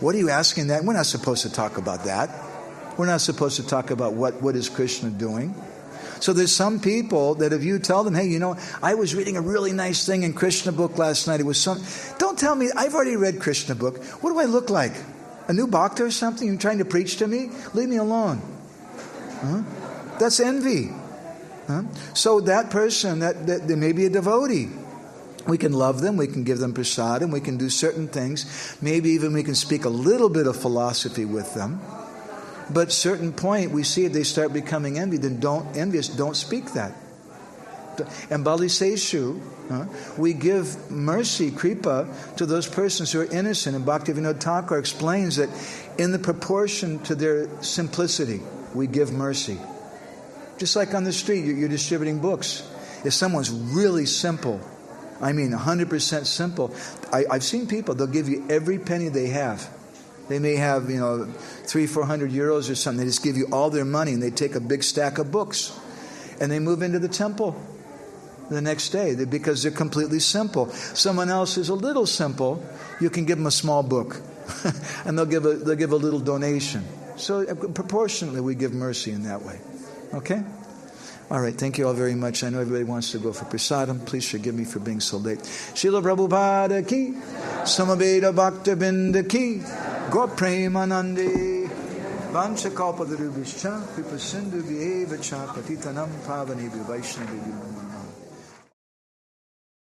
What are you asking that? We're not supposed to talk about that. We're not supposed to talk about what is Krishna doing. So there's some people that if you tell them, hey, I was reading a really nice thing in Krishna book last night. It was don't tell me, I've already read Krishna book. What do I look like? A new bhakta or something? You're trying to preach to me? Leave me alone. That's envy. So that person, that they may be a devotee. We can love them, we can give them prasadam, we can do certain things. Maybe even we can speak a little bit of philosophy with them. But at a certain point, we see if they start becoming envious, then don't speak that. And Bali Seshu, we give mercy, kripa, to those persons who are innocent. And Bhaktivinoda Thakur explains that in the proportion to their simplicity, we give mercy. Just like on the street, you're distributing books. If someone's really simple, 100% simple, I've seen people, they'll give you every penny they have. They may have, 300-400 euros or something. They just give you all their money and they take a big stack of books and they move into the temple the next day because they're completely simple. Someone else is a little simple. You can give them a small book and they'll give a little donation. So proportionately we give mercy in that way. Okay? All right, thank you all very much. I know everybody wants to go for prasadam. Please forgive me for being so late. Srila Prabhupada ki, Samaveda Bhakta Binda ki, Go Premanande, Vanchakalpadarubhischa, Kripa Sindhu Vyeva Cha, Patitanam Pavani Vaishnavi.